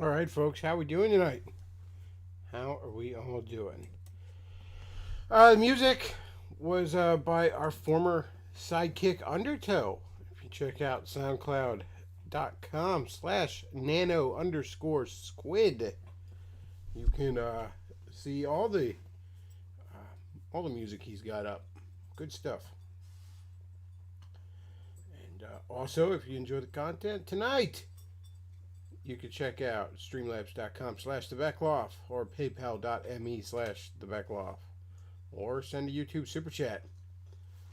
All right, folks, how we doing tonight? How are we all doing? The music was by our former sidekick Undertow. If you check out soundcloud.com/nano_squid, you can see all the music he's got up. Good stuff. And also, if you enjoy the content tonight, you can check out streamlabs.com/the Bechtloff or paypal.me/the Bechtloff or send a YouTube super chat.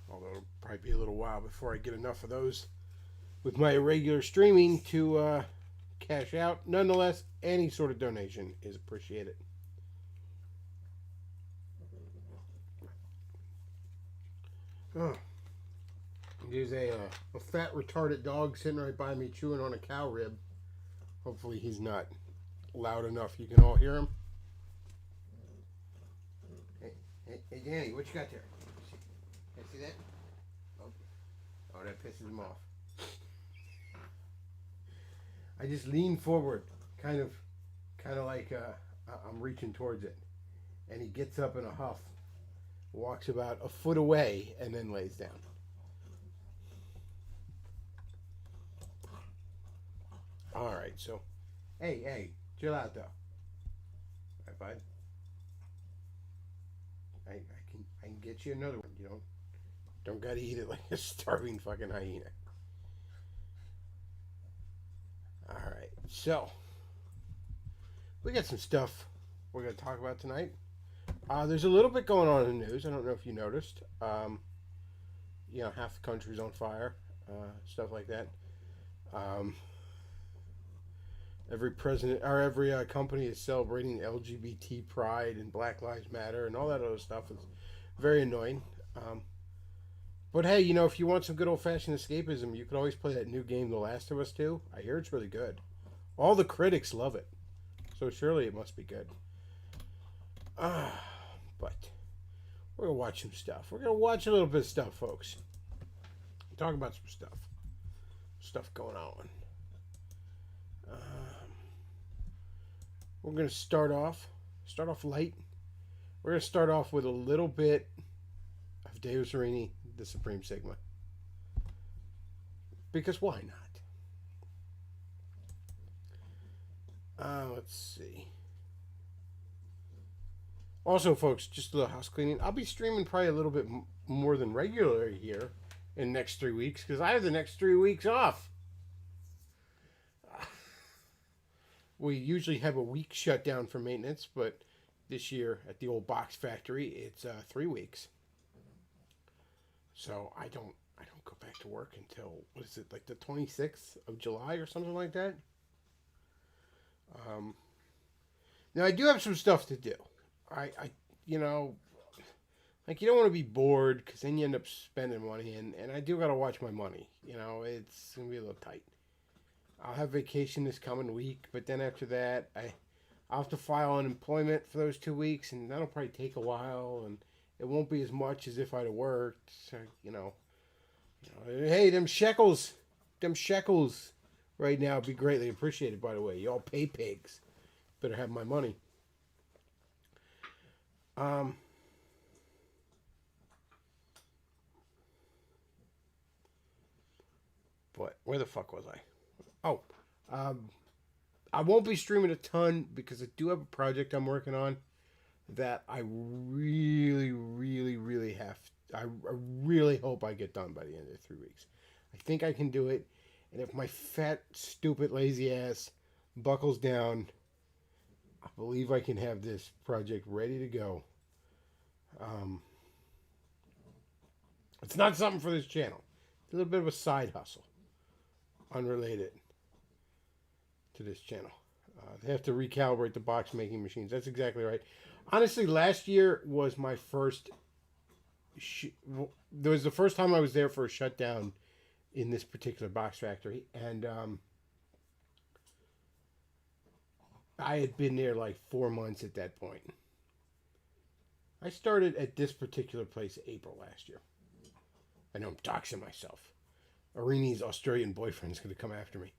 Although it'll probably be a little while before I get enough of those with my irregular streaming to cash out. Nonetheless, any sort of donation is appreciated. Oh, there's a fat retarded dog sitting right by me chewing on a cow rib. Hopefully he's not loud enough you can all hear him. Hey Danny, what you got there? Can I see that? Oh, that pisses him off. I just lean forward, kind of like I'm reaching towards it, and he gets up in a huff, walks about a foot away, and then lays down. All right, so, hey, chill out though. All right, bud. I can get you another one. You don't gotta eat it like a starving fucking hyena. All right, so we got some stuff we're gonna talk about tonight. There's a little bit going on in the news. I don't know if you noticed. Half the country's on fire, stuff like that. Um, every president or every company is celebrating LGBT pride and Black Lives Matter and all that other stuff. It's very annoying. But hey, if you want some good old fashioned escapism, you could always play that new game, The Last of Us 2. I hear it's really good. All the critics love it. So surely it must be good. But we're going to watch some stuff. We're going to watch a little bit of stuff, folks. Talk about some stuff. Stuff going on. We're going to start off light. We're going to start off with a little bit of Deus Erini, the Supreme Sigma. Because why not? Let's see. Also, folks, just a little house cleaning. I'll be streaming probably a little bit more than regular here in the next 3 weeks because I have the next 3 weeks off. We usually have a week shut down for maintenance, but this year at the old box factory, it's 3 weeks. So I don't go back to work until, what is it, like the 26th of July or something like that. Now I do have some stuff to do. You don't want to be bored because then you end up spending money, and I do got to watch my money. It's going to be a little tight. I'll have vacation this coming week, but then after that, I'll have to file unemployment for those 2 weeks, and that'll probably take a while, and it won't be as much as if I'd have worked. So, hey, them shekels right now would be greatly appreciated, by the way. Y'all pay pigs. Better have my money. But where the fuck was I? Oh, I won't be streaming a ton because I do have a project I'm working on that I really, really, really have. I really hope I get done by the end of 3 weeks. I think I can do it, and if my fat, stupid, lazy ass buckles down, I believe I can have this project ready to go. It's not something for this channel. It's a little bit of a side hustle, unrelated to this channel. They have to recalibrate the box making machines. That's exactly right. Honestly, last year was my first. There was the first time I was there for a shutdown in this particular box factory, and I had been there like 4 months at that point. I started at this particular place April last year. I know I'm doxing myself. Irini's Australian boyfriend's going to come after me.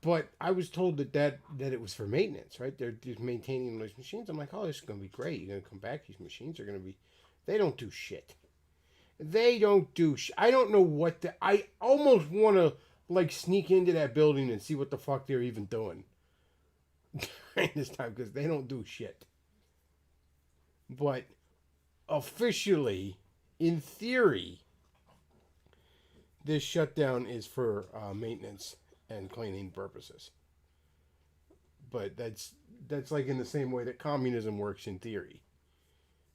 But I was told that it was for maintenance, right? They're just maintaining those machines. I'm like, oh, this is going to be great. You're going to come back. These machines are going to be... They don't do shit. They don't do I don't know what the... I almost want to, like, sneak into that building and see what the fuck they're even doing during this time, because they don't do shit. But officially, in theory, this shutdown is for maintenance and cleaning purposes. But that's like in the same way that communism works in theory.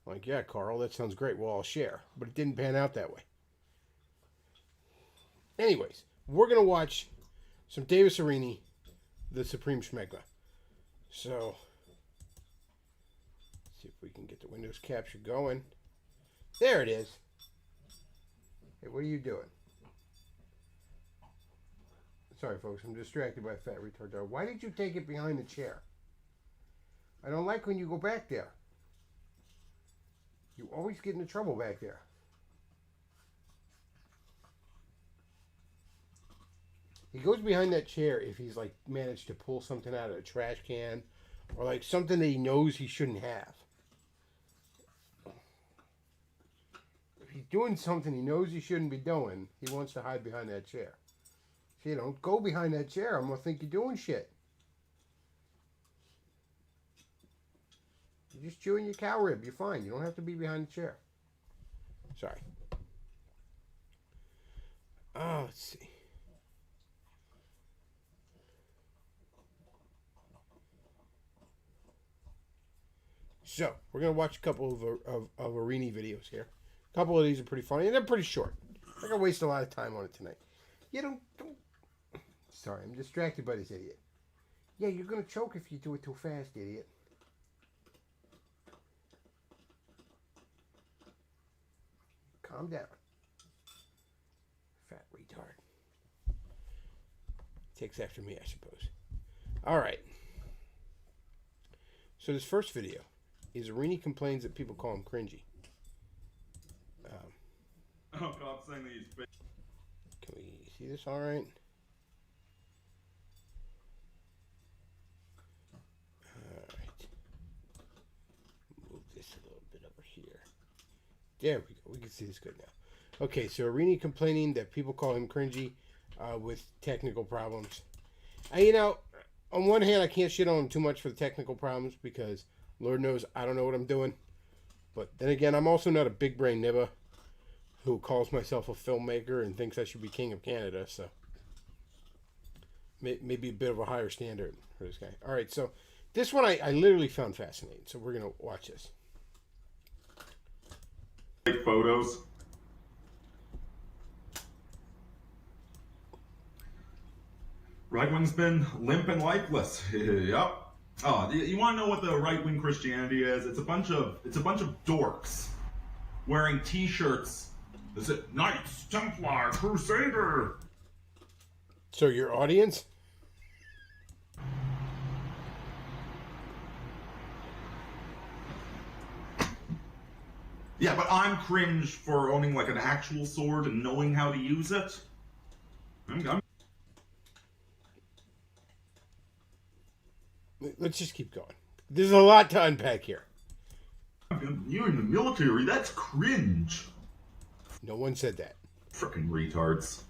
Like, yeah, Carl, that sounds great. Well, I'll share. But it didn't pan out that way. Anyways, we're going to watch some Davis Arini, the Supreme Schmegma. So, let's see if we can get the Windows capture going. There it is. Hey, what are you doing? Sorry, folks, I'm distracted by a fat retard dog. Why did you take it behind the chair? I don't like when you go back there. You always get into trouble back there. He goes behind that chair if he's like managed to pull something out of a trash can or like something that he knows he shouldn't have. If he's doing something he knows he shouldn't be doing, he wants to hide behind that chair. So you don't go behind that chair. I'm going to think you're doing shit. You're just chewing your cow rib. You're fine. You don't have to be behind the chair. Sorry. Oh, let's see. So, we're going to watch a couple of Arini videos here. A couple of these are pretty funny, and they're pretty short. I'm not going to waste a lot of time on it tonight. You don't... Sorry, I'm distracted by this idiot. Yeah, you're going to choke if you do it too fast, idiot. Calm down. Fat retard. Takes after me, I suppose. All right. So this first video is Arini complains that people call him cringy. Oh God, saying that he's... Can we see this all right? All right. Move this a little bit over here. There we go. We can see this good now. Okay, so Arini complaining that people call him cringy with technical problems. You know, on one hand, I can't shit on him too much for the technical problems because Lord knows I don't know what I'm doing. But then again, I'm also not a big brain nibba who calls myself a filmmaker and thinks I should be king of Canada. So maybe a bit of a higher standard for this guy. All right, so this one I literally found fascinating. So we're going to watch this. Take photos. Right wing's been limp and lifeless. Yep. Oh, you want to know what the right wing Christianity is? It's a bunch of dorks wearing T-shirts. Is it Knights Templar Crusader? So your audience? Yeah, but I'm cringe for owning like an actual sword and knowing how to use it. Let's just keep going. There's a lot to unpack here. You're in the military, that's cringe. No one said that. Frickin' retards.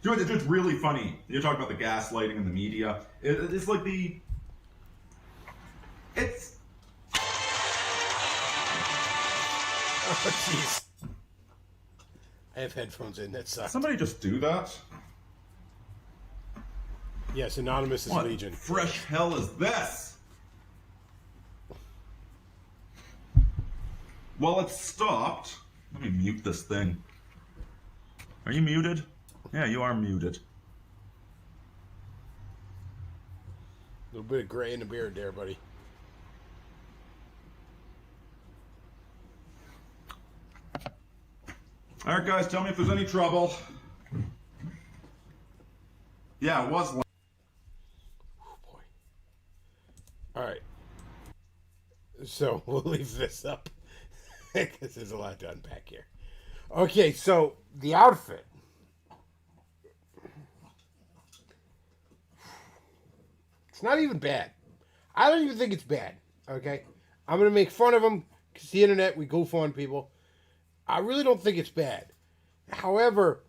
You know, it's really funny. You're talking about the gaslighting in the media. It's like the... It's... Oh, jeez. I have headphones in, that sucks. Somebody just do that? Yes, Anonymous is What Legion. Fresh hell is this? Well, it's stopped. Let me mute this thing. Are you muted? Yeah, you are muted. A little bit of gray in the beard there, buddy. All right, guys, tell me if there's any trouble. Yeah, it was. Oh, boy. All right. So we'll leave this up because there's a lot to unpack here. Okay, so the outfit. It's not even bad. I don't even think it's bad. Okay, I'm gonna make fun of him because the internet, we goof on people. I really don't think it's bad. However,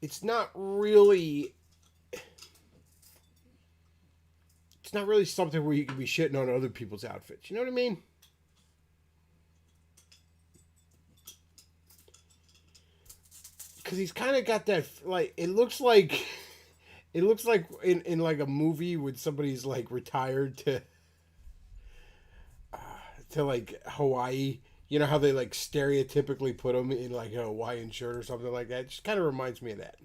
it's not really. It's not really something where you can be shitting on other people's outfits. You know what I mean? Because he's kind of got that, like, it looks like in like a movie when somebody's like retired to like Hawaii. You know how they like stereotypically put them in like a Hawaiian shirt or something like that. It just kind of reminds me of that.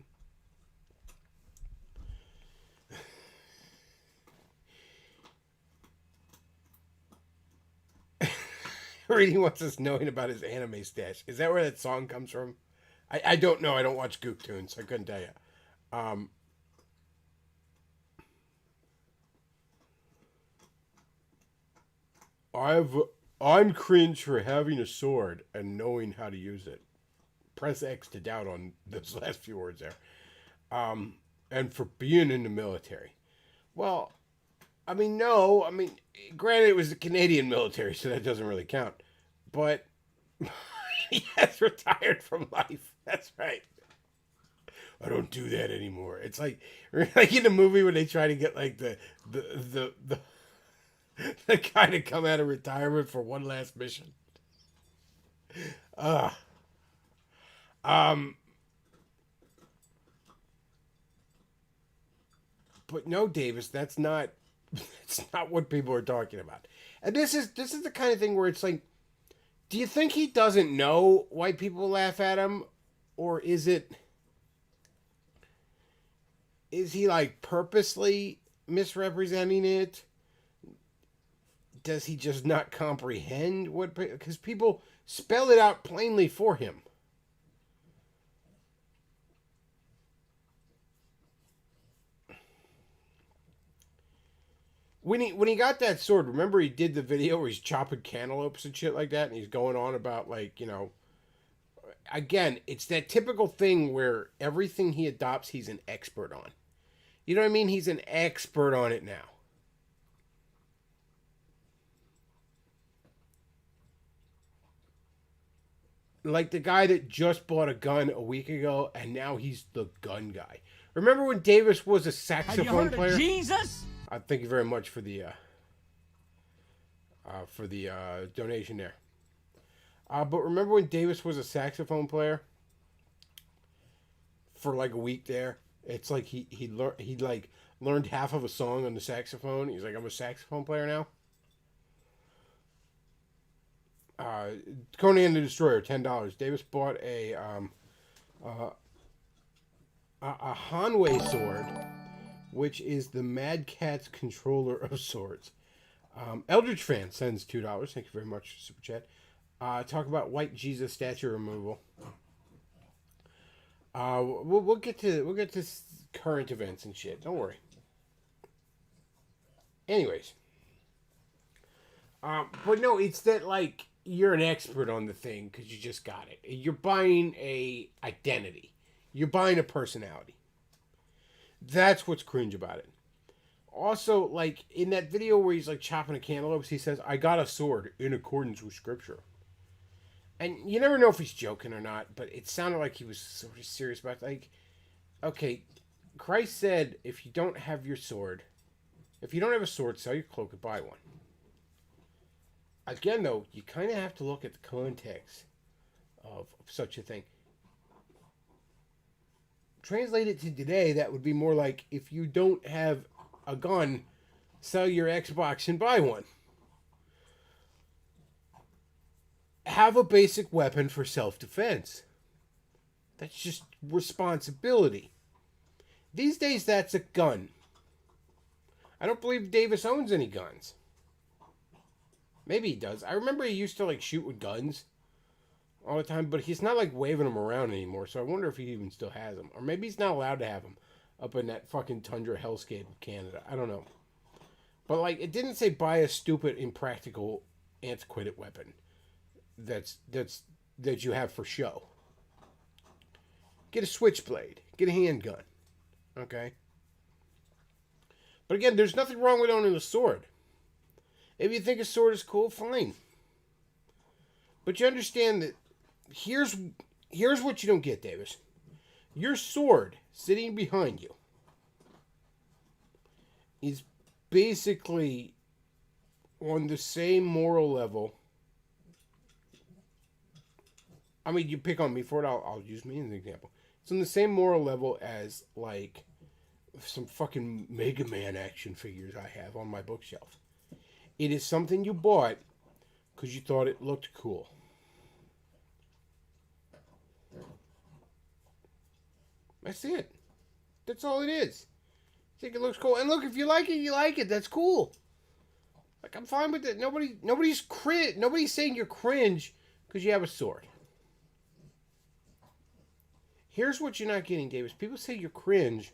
Reading wants us knowing about his anime stash. Is that where that song comes from? I don't know. I don't watch Goop Tunes, so I couldn't tell you. Um, I've I'm cringe for having a sword and knowing how to use it. Press X to doubt on those last few words there. And for being in the military. Well, I mean, no. I mean, granted, it was the Canadian military, so that doesn't really count. But he has retired from life. That's right. I don't do that anymore. It's like in the movie when they try to get like the the guy to come out of retirement for one last mission. Uh um but no, Davis, that's not what people are talking about. And this is the kind of thing where it's like, do you think he doesn't know why people laugh at him? Or is he like purposely misrepresenting it? Does he just not comprehend what, because people spell it out plainly for him? When he got that sword, remember he did the video where he's chopping cantaloupes and shit like that, and he's going on about, like, again, it's that typical thing where everything he adopts he's an expert on. You know what I mean? He's an expert on it now. Like the guy that just bought a gun a week ago, and now he's the gun guy. Remember when Davis was a saxophone player? Jesus? Thank you very much for the donation there. But remember when Davis was a saxophone player for like a week there? It's like he learned half of a song on the saxophone. He's like, I'm a saxophone player now. Conan the Destroyer, $10. Davis bought a Hanwei sword, which is the Mad Cat's controller of swords. Eldridge Fan sends $2. Thank you very much, Super Chat. Talk about White Jesus statue removal. We'll get to current events and shit. Don't worry. Anyways, but no, it's that like you're an expert on the thing because you just got it. You're buying a identity. You're buying a personality. That's what's cringe about it. Also, like in that video where he's like chopping a cantaloupes, he says, "I got a sword in accordance with scripture." And you never know if he's joking or not, but it sounded like he was sort of serious about it. Like, okay, Christ said, if you don't have a sword, sell your cloak and buy one. Again, though, you kind of have to look at the context of such a thing. Translate it to today, that would be more like, if you don't have a gun, sell your Xbox and buy one. Have a basic weapon for self-defense. That's just responsibility. These days, that's a gun. I don't believe Davis owns any guns. Maybe he does. I remember he used to like shoot with guns all the time, but he's not like waving them around anymore. So I wonder if he even still has them, or maybe he's not allowed to have them up in that fucking tundra hellscape of Canada. I don't know. But like, it didn't say buy a stupid, impractical antiquated weapon that you have for show. Get a switchblade. Get a handgun. Okay? But again, there's nothing wrong with owning a sword. If you think a sword is cool, fine. But you understand that here's what you don't get, Davis. Your sword sitting behind you is basically on the same moral level. I mean, you pick on me for it, I'll use me as an example. It's on the same moral level as, like, some fucking Mega Man action figures I have on my bookshelf. It is something you bought because you thought it looked cool. That's it. That's all it is. I think it looks cool. And look, if you like it, you like it. That's cool. Like, I'm fine with it. Nobody's saying you're cringe because you have a sword. Here's what you're not getting, Davis. People say you're cringe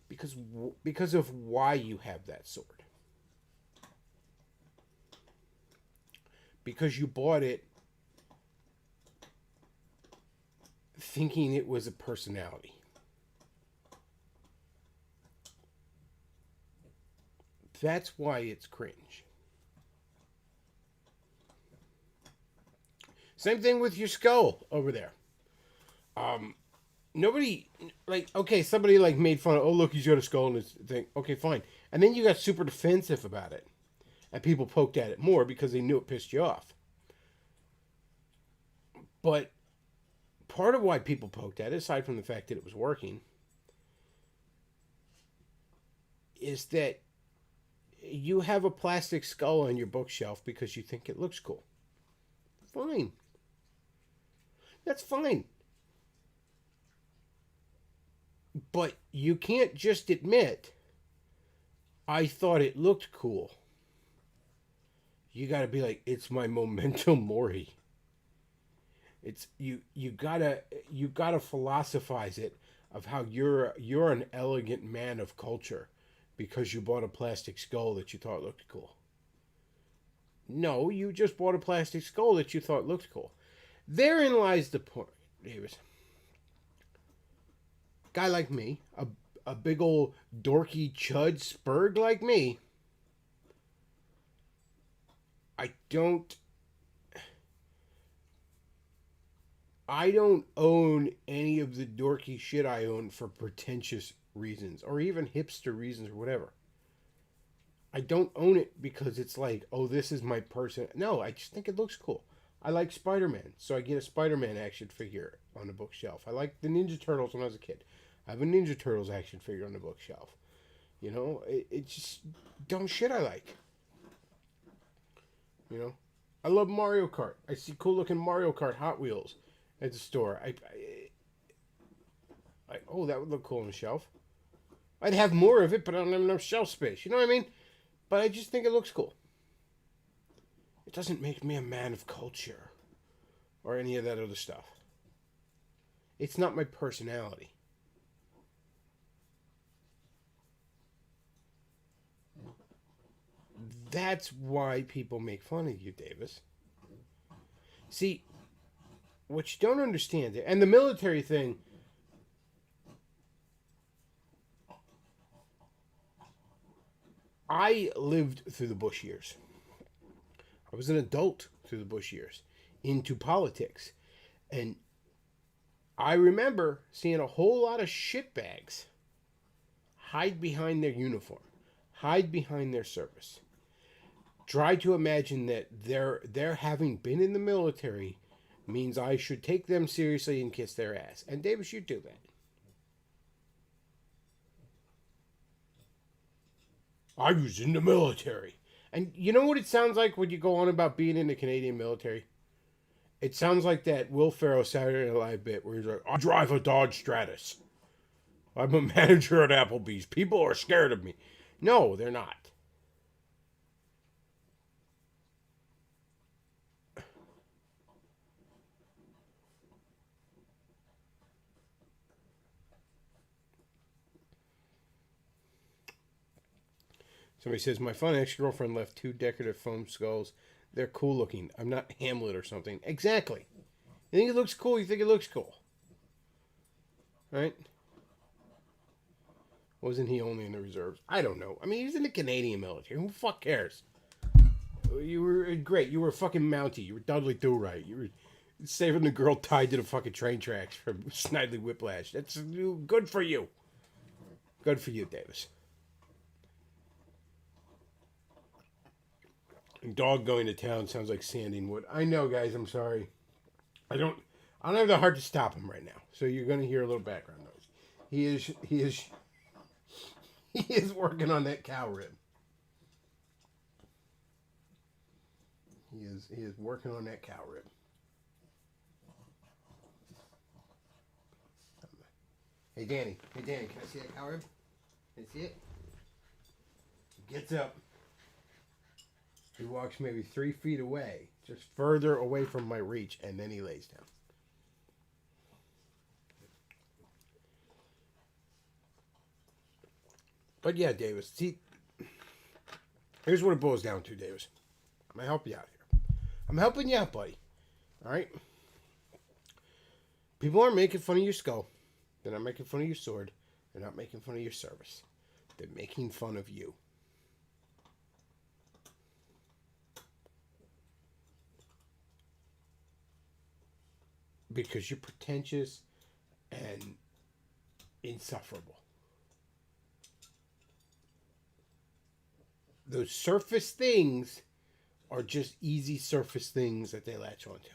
because of why you have that sword. Because you bought it thinking it was a personality. That's why it's cringe. Same thing with your skull over there. Nobody, like, okay, somebody, like, made fun of, oh, look, he's got a skull in his thing. Okay, fine. And then you got super defensive about it. And people poked at it more because they knew it pissed you off. But part of why people poked at it, aside from the fact that it was working, is that you have a plastic skull on your bookshelf because you think it looks cool. Fine. That's fine. But you can't just admit, I thought it looked cool. You got to be like, it's my memento mori. It's you gotta philosophize it of how you're an elegant man of culture because you bought a plastic skull that you thought looked cool. No, you just bought a plastic skull that you thought looked cool. Therein lies the point, Davis. Guy like me, a big old dorky chud spurg like me, I don't own any of the dorky shit I own for pretentious reasons or even hipster reasons or whatever. I don't own it because it's like, oh, this is my person. No, I just think it looks cool. I like Spider-Man, so I get a Spider-Man action figure on the bookshelf. I like the Ninja Turtles when I was a kid. I have a Ninja Turtles action figure on the bookshelf. You know, it's just dumb shit I like. You know, I love Mario Kart. I see cool looking Mario Kart Hot Wheels at the store. Oh, that would look cool on the shelf. I'd have more of it, but I don't have enough shelf space. You know what I mean? But I just think it looks cool. It doesn't make me a man of culture or any of that other stuff. It's not my personality. That's why people make fun of you, Davis. See, what you don't understand, and the military thing, I lived through the Bush years. I was an adult through the Bush years, into politics. And I remember seeing a whole lot of shitbags hide behind their uniform, hide behind their service. Try to imagine that their having been in the military means I should take them seriously and kiss their ass. And Davis, you do that. I was in the military. And you know what it sounds like when you go on about being in the Canadian military? It sounds like that Will Ferrell Saturday Night Live bit where he's like, I drive a Dodge Stratus. I'm a manager at Applebee's. People are scared of me. No, they're not. Somebody says, my fun ex-girlfriend left 2 decorative foam skulls they're cool looking. I'm not Hamlet or something. Exactly. You think it looks cool, you think it looks cool. Right? Wasn't he only in the reserves? I don't know. I mean, he was in the Canadian military. Who the fuck cares? You were great. You were a fucking Mountie. You were Dudley Do-Right. You were saving the girl tied to the fucking train tracks from Snidely Whiplash. That's good for you. Good for you, Davis. Dog going to town sounds like sanding wood. I know, guys. I'm sorry. I don't have the heart to stop him right now. So you're going to hear a little background noise. He is working on that cow rib. He is working on that cow rib. Hey Danny, can I see that cow rib? Can I see it? He gets up. He walks maybe 3 feet away, just further away from my reach, and then he lays down. But yeah, Davis, see, here's what it boils down to, Davis. I'm going to help you out here. I'm helping you out, buddy. All right? People aren't making fun of your skull. They're not making fun of your sword. They're not making fun of your service. They're making fun of you. Because you're pretentious and insufferable. Those surface things are just easy surface things that they latch onto.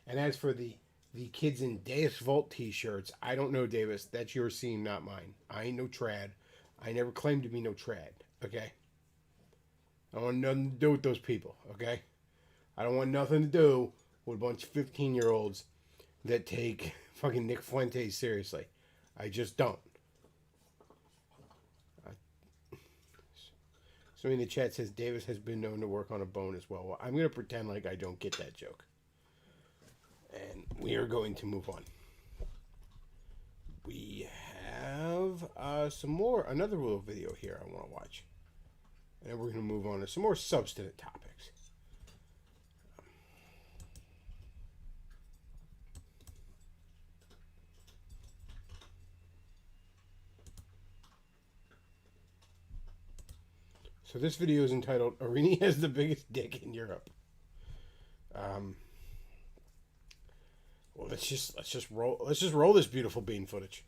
And as for the kids in Deus Vult t-shirts, I don't know, Davis. That's your scene, not mine. I ain't no trad. I never claimed to be no trad, okay? I don't want nothing to do with those people, okay? I don't want nothing to do with a bunch of 15-year-olds that take fucking Nick Fuentes seriously. I just don't. Somebody in the chat says Davis has been known to work on a bone as well. Well, I'm going to pretend like I don't get that joke. And we are going to move on. We have another little video here I want to watch. And then we're going to move on to some more substantive topics. So this video is entitled "Arini has the biggest dick in Europe." Well, let's just roll this beautiful bean footage.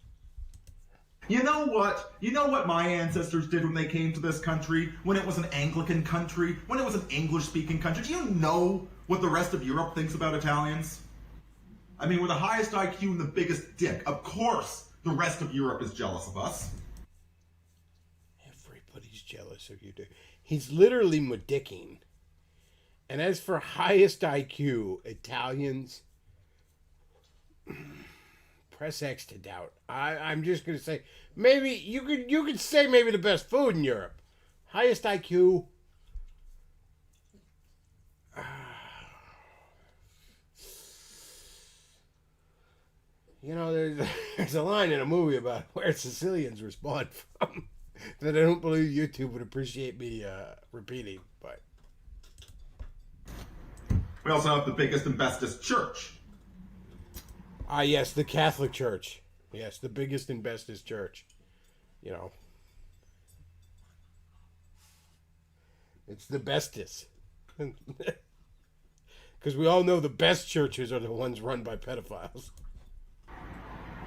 You know what? You know what my ancestors did when they came to this country? When it was an Anglican country? When it was an English-speaking country? Do you know what the rest of Europe thinks about Italians? I mean, we're the highest IQ and the biggest dick. Of course, the rest of Europe is jealous of us. Everybody's jealous of you, dude. He's literally medicking. And as for highest IQ, Italians, press X to doubt. I'm just gonna say maybe you could say maybe the best food in Europe. Highest IQ. You know, there's a line in a movie about where Sicilians respond from that I don't believe YouTube would appreciate me repeating, but We also have the biggest and bestest church. Yes, the Catholic Church. Yes, the biggest and bestest church. You know. It's the bestest. Because we all know the best churches are the ones run by pedophiles.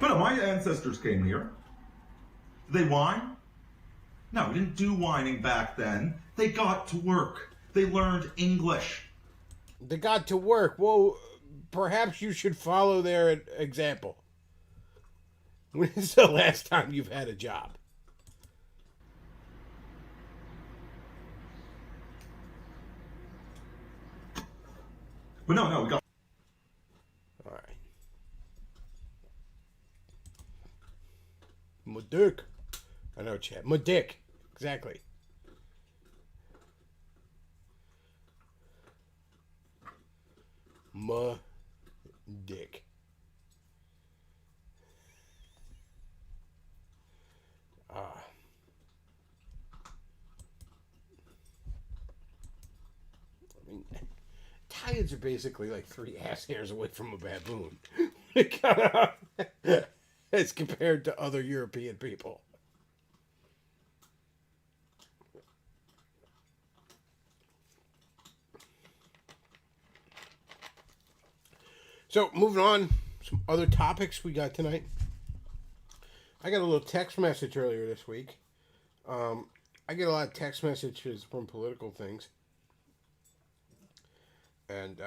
But no, my ancestors came here. Did they whine? No, we didn't do whining back then. They got to work. They learned English. They got to work. Well, perhaps you should follow their example. When is the last time you've had a job? But no, we got... All right. My dick. I know, Chad. My dick. Exactly. My dick. riots are basically like 3 ass hairs away from a baboon. As compared to other European people. So, moving on, some other topics we got tonight. I got a little text message earlier this week. I get a lot of text messages from political things. And,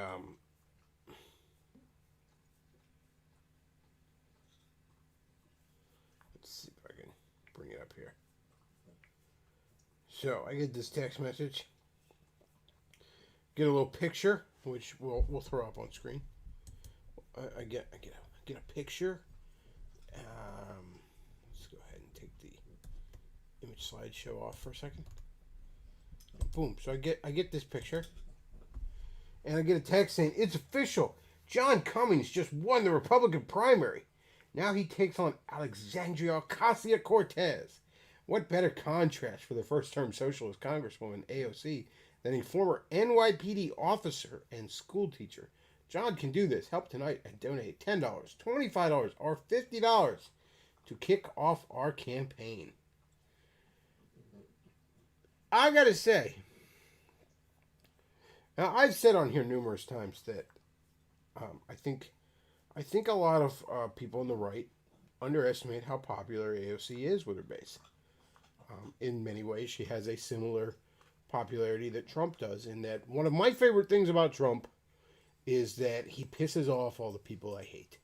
let's see if I can bring it up here. So, I get this text message. Get a little picture, which we'll throw up on screen. I get a picture. Let's go ahead and take the image slideshow off for a second. Boom. So I get this picture, and I get a text saying it's official. John Cummings just won the Republican primary. Now he takes on Alexandria Ocasio-Cortez. What better contrast for the first-term socialist congresswoman AOC than a former NYPD officer and school teacher? John can do this. Help tonight and donate $10, $25, or $50 to kick off our campaign. I gotta say, now I've said on here numerous times that I think a lot of people on the right underestimate how popular AOC is with her base. In many ways, she has a similar popularity that Trump does, in that one of my favorite things about Trump is that he pisses off all the people I hate.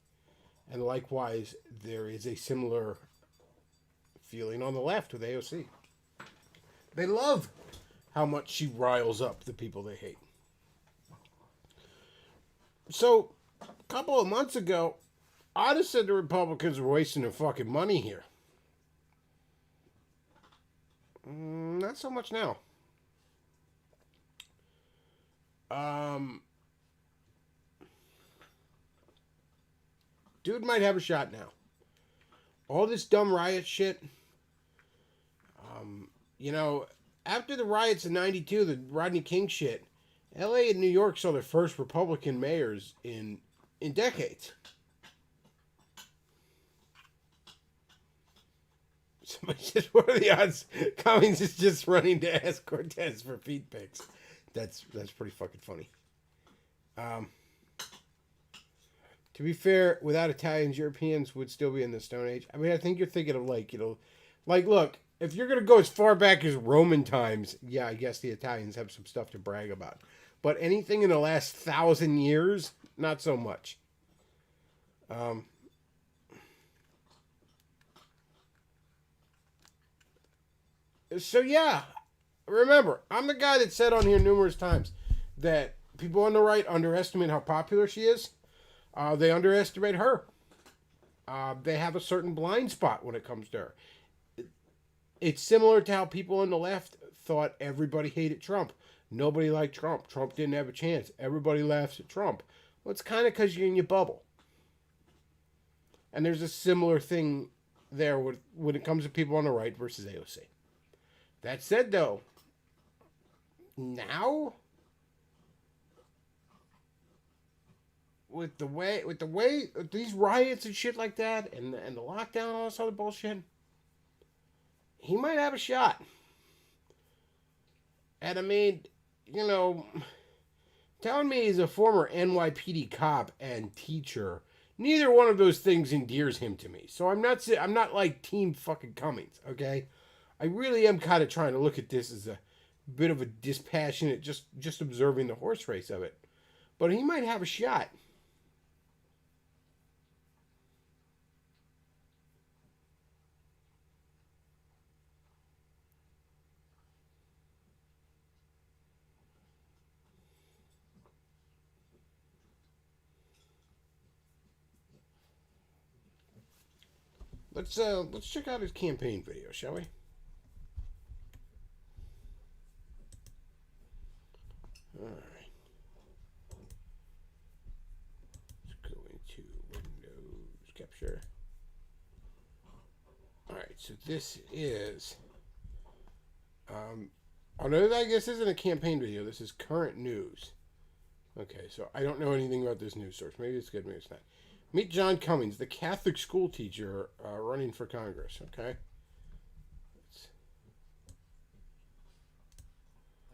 And likewise, there is a similar feeling on the left with AOC. They love how much she riles up the people they hate. So, a couple of months ago, I'd have said the Republicans were wasting their fucking money here. Not so much now. Dude might have a shot now. All this dumb riot shit. After the riots in '92, the Rodney King shit, LA and New York saw their first Republican mayors in decades. Somebody says, what are the odds Cummings is just running to ask Cortez for feed pics? That's pretty fucking funny. To be fair, without Italians, Europeans would still be in the Stone Age. I mean, I think you're thinking of look, if you're going to go as far back as Roman times, yeah, I guess the Italians have some stuff to brag about. But anything in the last 1,000 years, not so much. So yeah, remember, I'm the guy that said on here numerous times that people on the right underestimate how popular she is. They underestimate her. They have a certain blind spot when it comes to her. It's similar to how people on the left thought everybody hated Trump. Nobody liked Trump. Trump didn't have a chance. Everybody laughs at Trump. Well, it's kind of because you're in your bubble. And there's a similar thing there when it comes to people on the right versus AOC. That said, though, now with the way these riots and shit like that, and the lockdown and all this other bullshit, he might have a shot. And I mean, telling me he's a former NYPD cop and teacher, neither one of those things endears him to me. So I'm not like Team fucking Cummings, okay? I really am kind of trying to look at this as a bit of a dispassionate, just observing the horse race of it. But he might have a shot. Let's check out his campaign video, shall we? All right. Let's go into Windows Capture. All right, so this is although I guess this isn't a campaign video, this is current news. Okay, so I don't know anything about this news source. Maybe it's good, maybe it's not. Meet John Cummings, the Catholic school teacher running for Congress. Okay.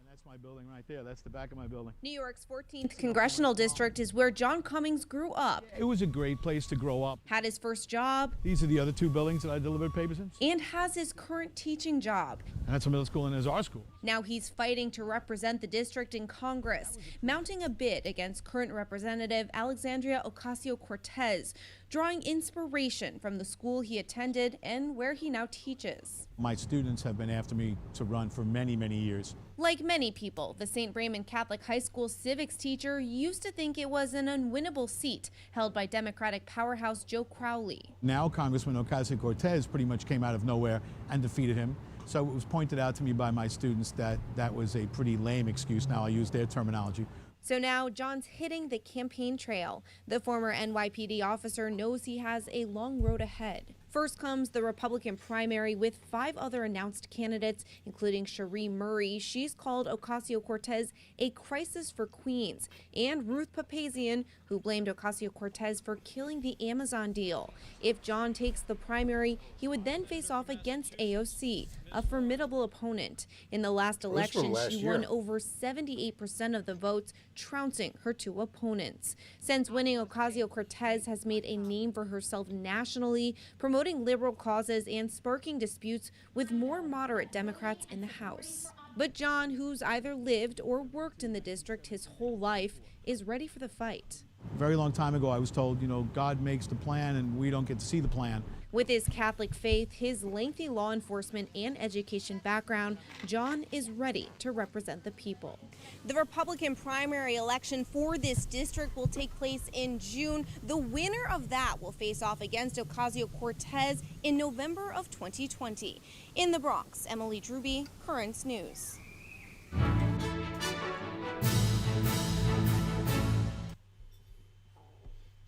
That's my building right there. That's the back of my building. New York's 14th congressional district is where John Cummings grew up. It was a great place to grow up. Had his first job. These are the other two buildings that I delivered papers in. And has his current teaching job. And that's a middle school and there's our school. Now he's fighting to represent the district in Congress, mounting a bid against current Representative Alexandria Ocasio-Cortez, drawing inspiration from the school he attended and where he now teaches. My students have been after me to run for many, many years. Like many people, the St. Raymond Catholic High School civics teacher used to think it was an unwinnable seat held by Democratic powerhouse Joe Crowley. Now Congressman Ocasio-Cortez pretty much came out of nowhere and defeated him. So it was pointed out to me by my students that that was a pretty lame excuse. Now I use their terminology. So now John's hitting the campaign trail. The former NYPD officer knows he has a long road ahead. First comes the Republican primary with 5 other announced candidates, including Cherie Murray. She's called Ocasio-Cortez a crisis for Queens, and Ruth Papazian, who blamed Ocasio-Cortez for killing the Amazon deal. If John takes the primary, he would then face off against AOC, a formidable opponent. In the last election, she won over 78% of the votes, trouncing her 2 opponents. Since winning, Ocasio-Cortez has made a name for herself nationally, promoting liberal causes and sparking disputes with more moderate Democrats in the House. But John, who's either lived or worked in the district his whole life, is ready for the fight. A very long time ago, I was told, God makes the plan and we don't get to see the plan. With his Catholic faith, his lengthy law enforcement and education background, John is ready to represent the people. The Republican primary election for this district will take place in June. The winner of that will face off against Ocasio-Cortez in November of 2020. In the Bronx, Emily Druby, Currents News.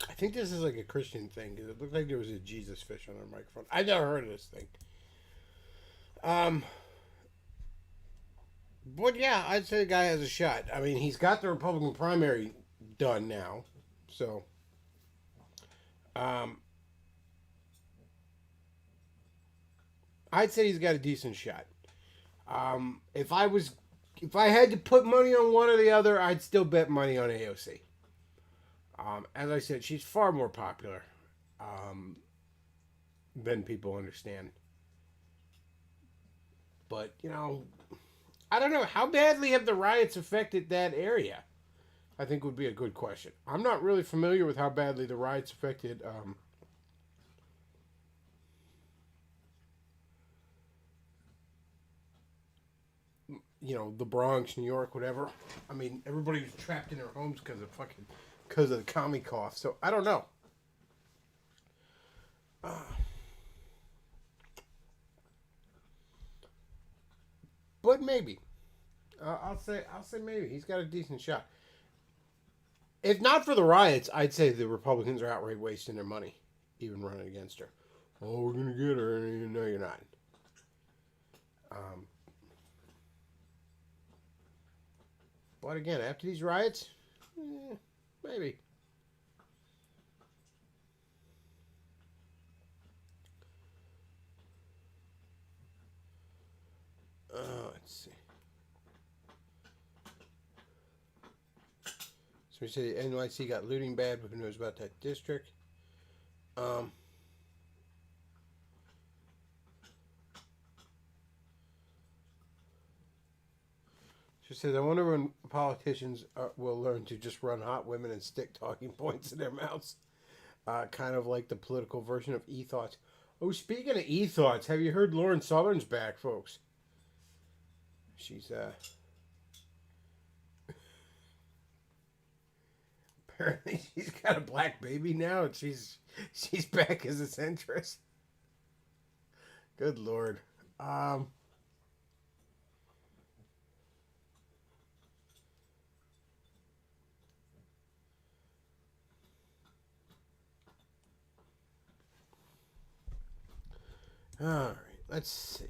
I think this is like a Christian thing because it looked like there was a Jesus fish on our microphone. I never heard of this thing. But yeah, I'd say the guy has a shot. I mean, he's got the Republican primary done now, so I'd say he's got a decent shot. If I had to put money on one or the other, I'd still bet money on AOC. As I said, she's far more popular than people understand. But, I don't know. How badly have the riots affected that area? I think would be a good question. I'm not really familiar with how badly the riots affected the Bronx, New York, whatever. I mean, everybody was trapped in their homes because of the commie cough. So I don't know. But maybe. I'll say maybe he's got a decent shot. If not for the riots, I'd say the Republicans are outright wasting their money, even running against her. Oh, we're gonna get her. No, you're not. But again, after these riots, maybe. Let's see. So we say NYC got looting bad, but who knows about that district? She says, I wonder when politicians will learn to just run hot women and stick talking points in their mouths. Kind of like the political version of e-thoughts. Oh, speaking of e-thoughts, have you heard Lauren Southern's back, folks? She's, apparently she's got a black baby now, and she's back as a centrist. Good Lord. All right, let's see.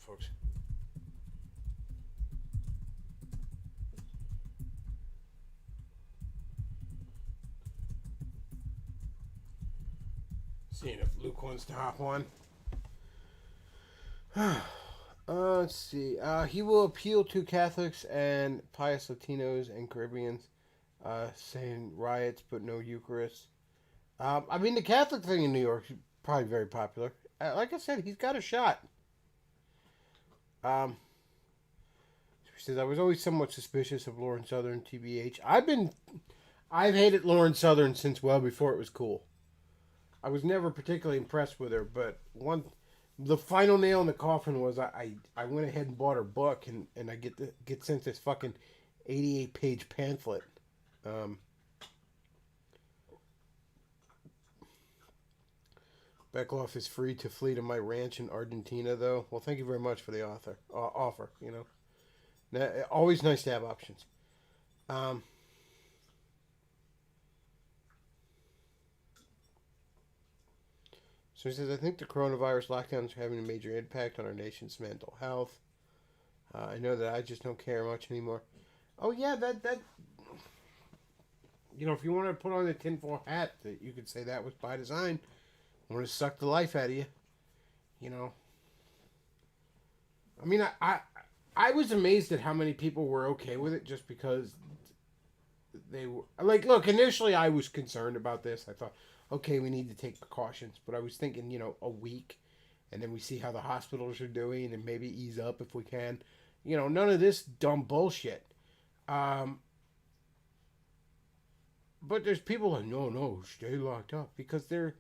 folks. Seeing if Luke wants to hop on. Let's see. He will appeal to Catholics and pious Latinos and Caribbeans, saying riots but no Eucharist. I mean, the Catholic thing in New York is probably very popular. Like I said, he's got a shot. He says, I was always somewhat suspicious of Lauren Southern, TBH. I've hated Lauren Southern since well before it was cool. I was never particularly impressed with her, but the final nail in the coffin was I went ahead and bought her book, and I get sent this fucking 88-page pamphlet. Bechtloff is free to flee to my ranch in Argentina, though. Well, thank you very much for the offer. You know, always nice to have options. So he says, I think the coronavirus lockdowns are having a major impact on our nation's mental health. I know that I just don't care much anymore. Oh yeah, that. You know, if you want to put on the tinfoil hat, that you could say that was by design. I want to suck the life out of you. You know. I mean, I was amazed at how many people were okay with it just because they were... Like, look, initially I was concerned about this. I thought, okay, we need to take precautions. But I was thinking, you know, a week. And then we see how the hospitals are doing and maybe ease up if we can. You know, none of this dumb bullshit. But there's people like, no, stay locked up. Because they're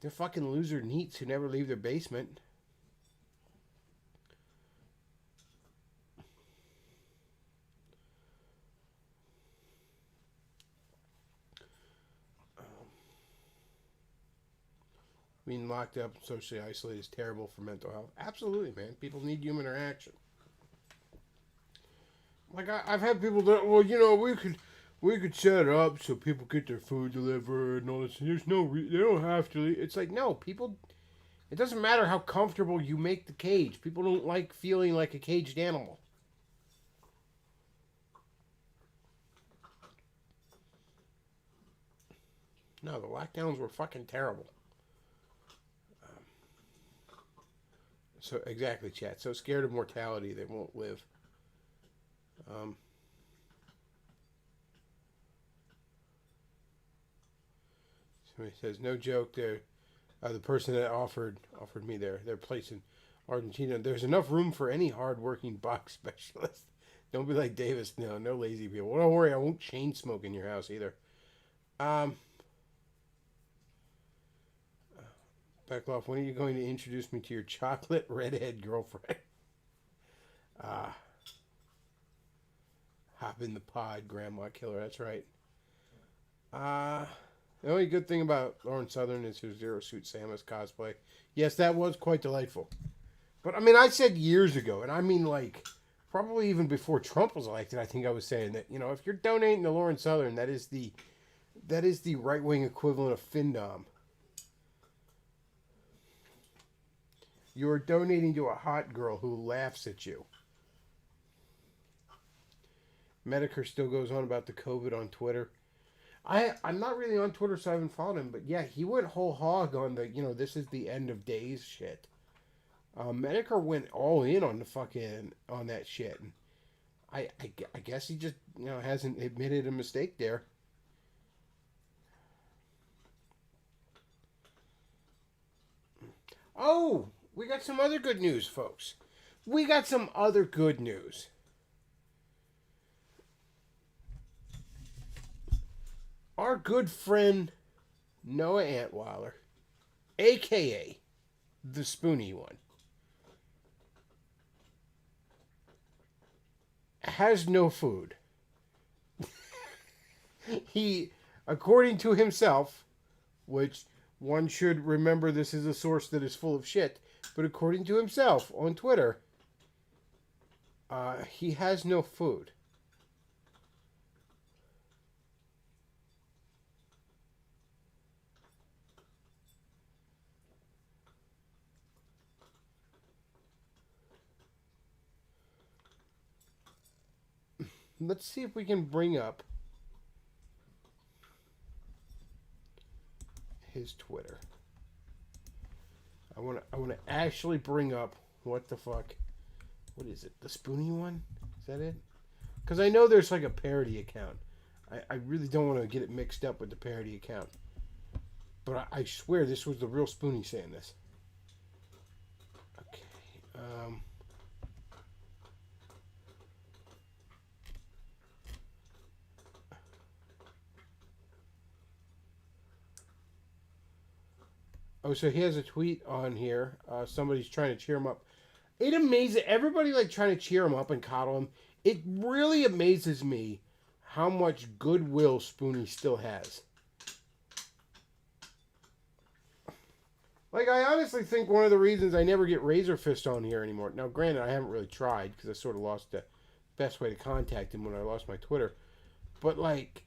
fucking loser neats who never leave their basement. Being locked up and socially isolated is terrible for mental health. Absolutely, man. People need human interaction. Like, I've had people that, well, you know, we could set it up so people get their food delivered and all this. There's they don't have to. It's like, no, people, it doesn't matter how comfortable you make the cage. People don't like feeling like a caged animal. No, the lockdowns were fucking terrible. So, exactly, chat. So scared of mortality, they won't live. Somebody says, no joke, the person that offered me their place in Argentina, there's enough room for any hard-working box specialist. Don't be like Davis. No lazy people. Well, don't worry, I won't chain smoke in your house either. Bechtloff, when are you going to introduce me to your chocolate redhead girlfriend? Hop in the pod, Grandma Killer. That's right. The only good thing about Lauren Southern is her Zero Suit Samus cosplay. Yes, that was quite delightful. But, I mean, I said years ago, and I mean, like, probably even before Trump was elected, I think I was saying that, you know, if you're donating to Lauren Southern, that is the right-wing equivalent of Findom. You're donating to a hot girl who laughs at you. Medicare still goes on about the COVID on Twitter. I'm not really on Twitter, so I haven't followed him. But yeah, he went whole hog on the, you know, this is the end of days shit. Medicare went all in on the fucking, on that shit. And I guess he just, you know, hasn't admitted a mistake there. Oh! We got some other good news, folks. We got some other good news. Our good friend Noah Antweiler, a.k.a. the Spoony one, has no food. He, according to himself, which one should remember this is a source that is full of shit, but according to himself on Twitter, he has no food. let's see if we can bring up his Twitter. I want to actually bring up what the fuck. What is it? The Spoonie one? Is that it? Because I know there's like a parody account. I really don't want to get it mixed up with the parody account. But I swear this was the real Spoonie saying this. Okay. Oh, so he has a tweet on here. Somebody's trying to cheer him up. It amazes everybody, like trying to cheer him up and coddle him. It really amazes me how much goodwill Spoonie still has. Like, I honestly think one of the reasons I never get Razor Fist on here anymore. Now, granted, I haven't really tried because I sort of lost the best way to contact him when I lost my Twitter. But, like,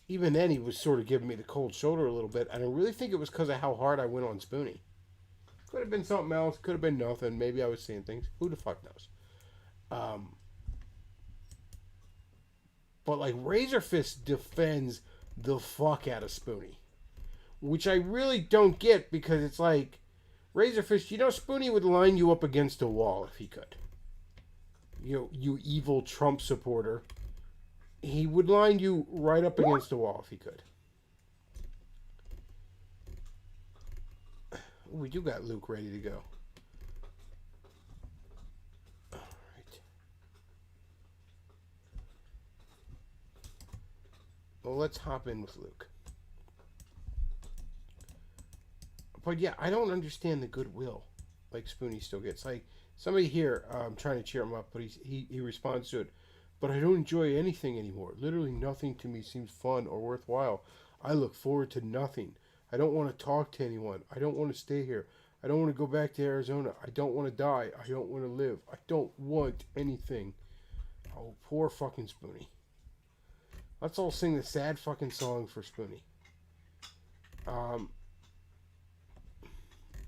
even then he was sort of giving me the cold shoulder a little bit. And I really think it was because of how hard I went on Spoonie. Could have been something else. Could have been nothing. Maybe I was seeing things. Who the fuck knows? But, like, Razor Fist defends the fuck out of Spoonie. Which I really don't get because it's like, Razor Fist, you know, Spoonie would line you up against a wall if he could. You know, you evil Trump supporter. He would line you right up against a wall if he could. We do got Luke ready to go. Alright. Well, let's hop in with Luke. But yeah, I don't understand the goodwill like Spoonie still gets. Like, somebody here trying to cheer him up, but he responds to it. But I don't enjoy anything anymore. Literally nothing to me seems fun or worthwhile. I look forward to nothing. I don't want to talk to anyone. I don't want to stay here. I don't want to go back to Arizona. I don't want to die. I don't want to live. I don't want anything. Oh, poor fucking Spoonie. Let's all sing the sad fucking song for Spoonie.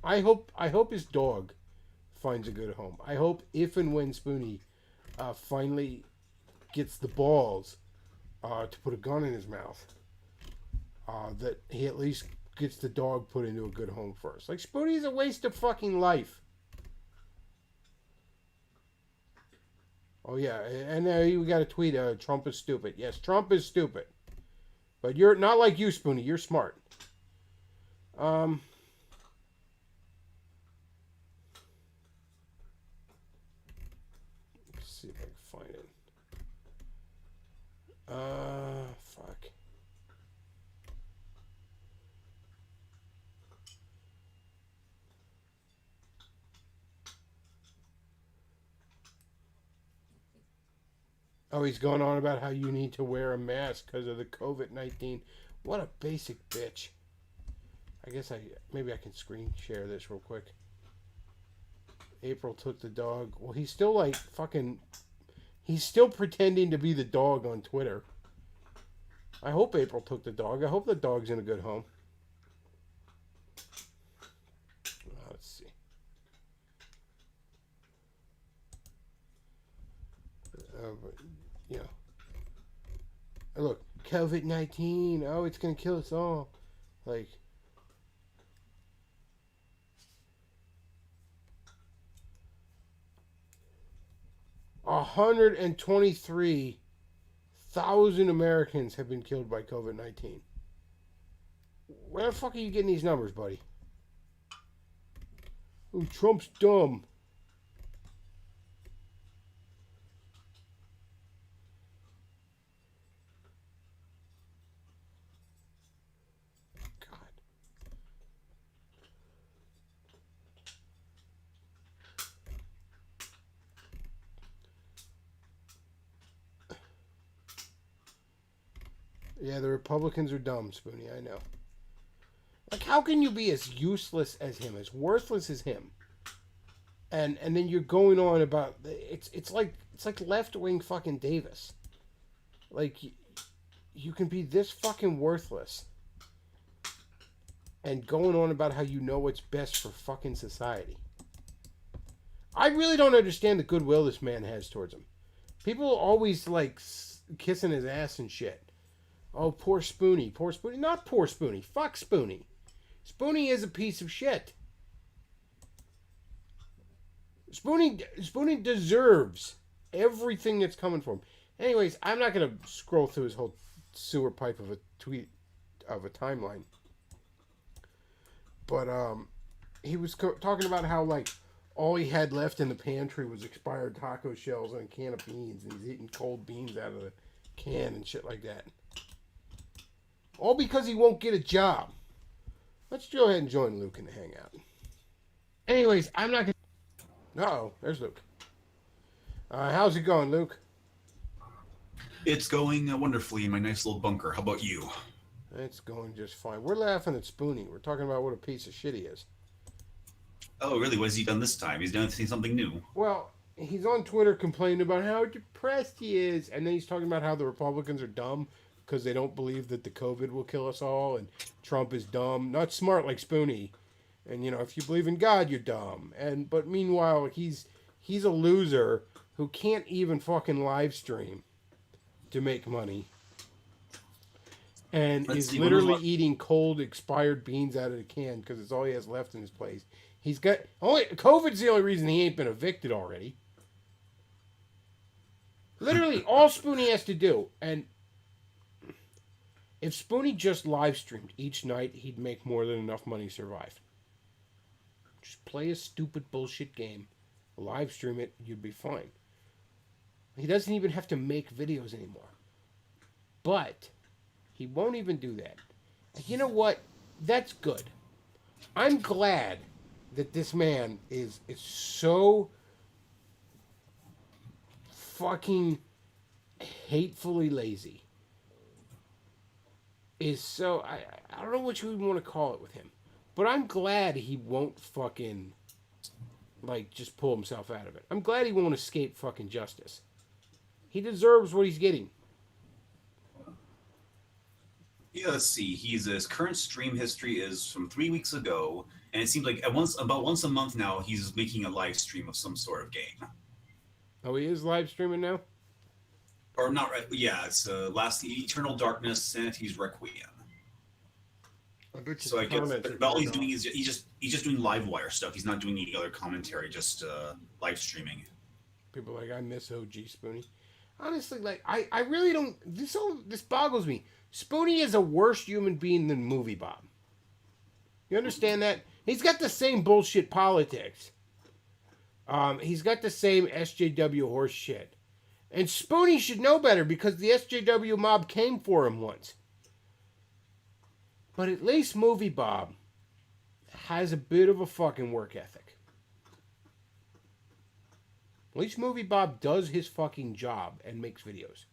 I hope his dog finds a good home. I hope if and when Spoonie finally gets the balls to put a gun in his mouth, that he at least gets the dog put into a good home first. Like, Spoonie's a waste of fucking life. Oh yeah, and we got a tweet, Trump is stupid. Yes, Trump is stupid. But you're not like you, Spoonie, you're smart. Let's see if I can find it. Fuck. Oh, he's going on about how you need to wear a mask because of the COVID-19. What a basic bitch. I guess maybe I can screen share this real quick. April took the dog. Well, he's still like fucking... He's still pretending to be the dog on Twitter. I hope April took the dog. I hope the dog's in a good home. Let's see. Yeah. Look, COVID-19. Oh, it's going to kill us all. Like... 123,000 Americans have been killed by COVID-19. Where the fuck are you getting these numbers, buddy? Oh, Trump's dumb. God. Yeah, the Republicans are dumb, Spoonie, I know. Like, how can you be as useless as him, as worthless as him? And then you're going on about it's like left-wing fucking Davis. Like, you can be this fucking worthless and going on about how you know what's best for fucking society. I really don't understand the goodwill this man has towards him. People always like kissing his ass and shit. Oh, poor Spoonie. Poor Spoonie. Not poor Spoonie. Fuck Spoonie. Spoonie is a piece of shit. Spoonie deserves everything that's coming from him. Anyways, I'm not going to scroll through his whole sewer pipe of a tweet of a timeline. But he was talking about how like all he had left in the pantry was expired taco shells and a can of beans, and he's eating cold beans out of the can and shit like that. All because he won't get a job. Let's go ahead and join Luke in the hangout. Anyways, I'm not gonna... Uh-oh, there's Luke. How's it going, Luke? It's going wonderfully in my nice little bunker. How about you? It's going just fine. We're laughing at Spoonie. We're talking about what a piece of shit he is. Oh, really? What has he done this time? He's done something new. Well, he's on Twitter complaining about how depressed he is, and then he's talking about how the Republicans are dumb because they don't believe that the COVID will kill us all, and Trump is dumb, not smart like Spoonie. And, you know, if you believe in God, you're dumb. But meanwhile, he's a loser who can't even fucking live stream to make money. And is literally eating cold, expired beans out of the can because it's all he has left in his place. He's got... COVID's the only reason he ain't been evicted already. Literally, all Spoonie has to do, and if Spoonie just live streamed each night, he'd make more than enough money to survive. Just play a stupid bullshit game, live stream it, you'd be fine. He doesn't even have to make videos anymore. But he won't even do that. And you know what? That's good. I'm glad that this man is so fucking hatefully lazy. Is so... I don't know what you even want to call it with him. But I'm glad he won't fucking, like, just pull himself out of it. I'm glad he won't escape fucking justice. He deserves what he's getting. Yeah, let's see. His current stream history is from 3 weeks ago, and it seems like about once a month now he's making a live stream of some sort of game. Oh, he is live streaming now? Or not? Yeah, it's Eternal Darkness, Sanity's Requiem. So I guess, but all he's doing is he's just doing live wire stuff. He's not doing any other commentary, just live streaming. People are like, I miss OG Spoonie. Honestly, like I really don't. This boggles me. Spoonie is a worse human being than Movie Bob. You understand that? He's got the same bullshit politics. He's got the same SJW horse shit. And Spoonie should know better because the SJW mob came for him once. But at least Movie Bob has a bit of a fucking work ethic. At least Movie Bob does his fucking job and makes videos.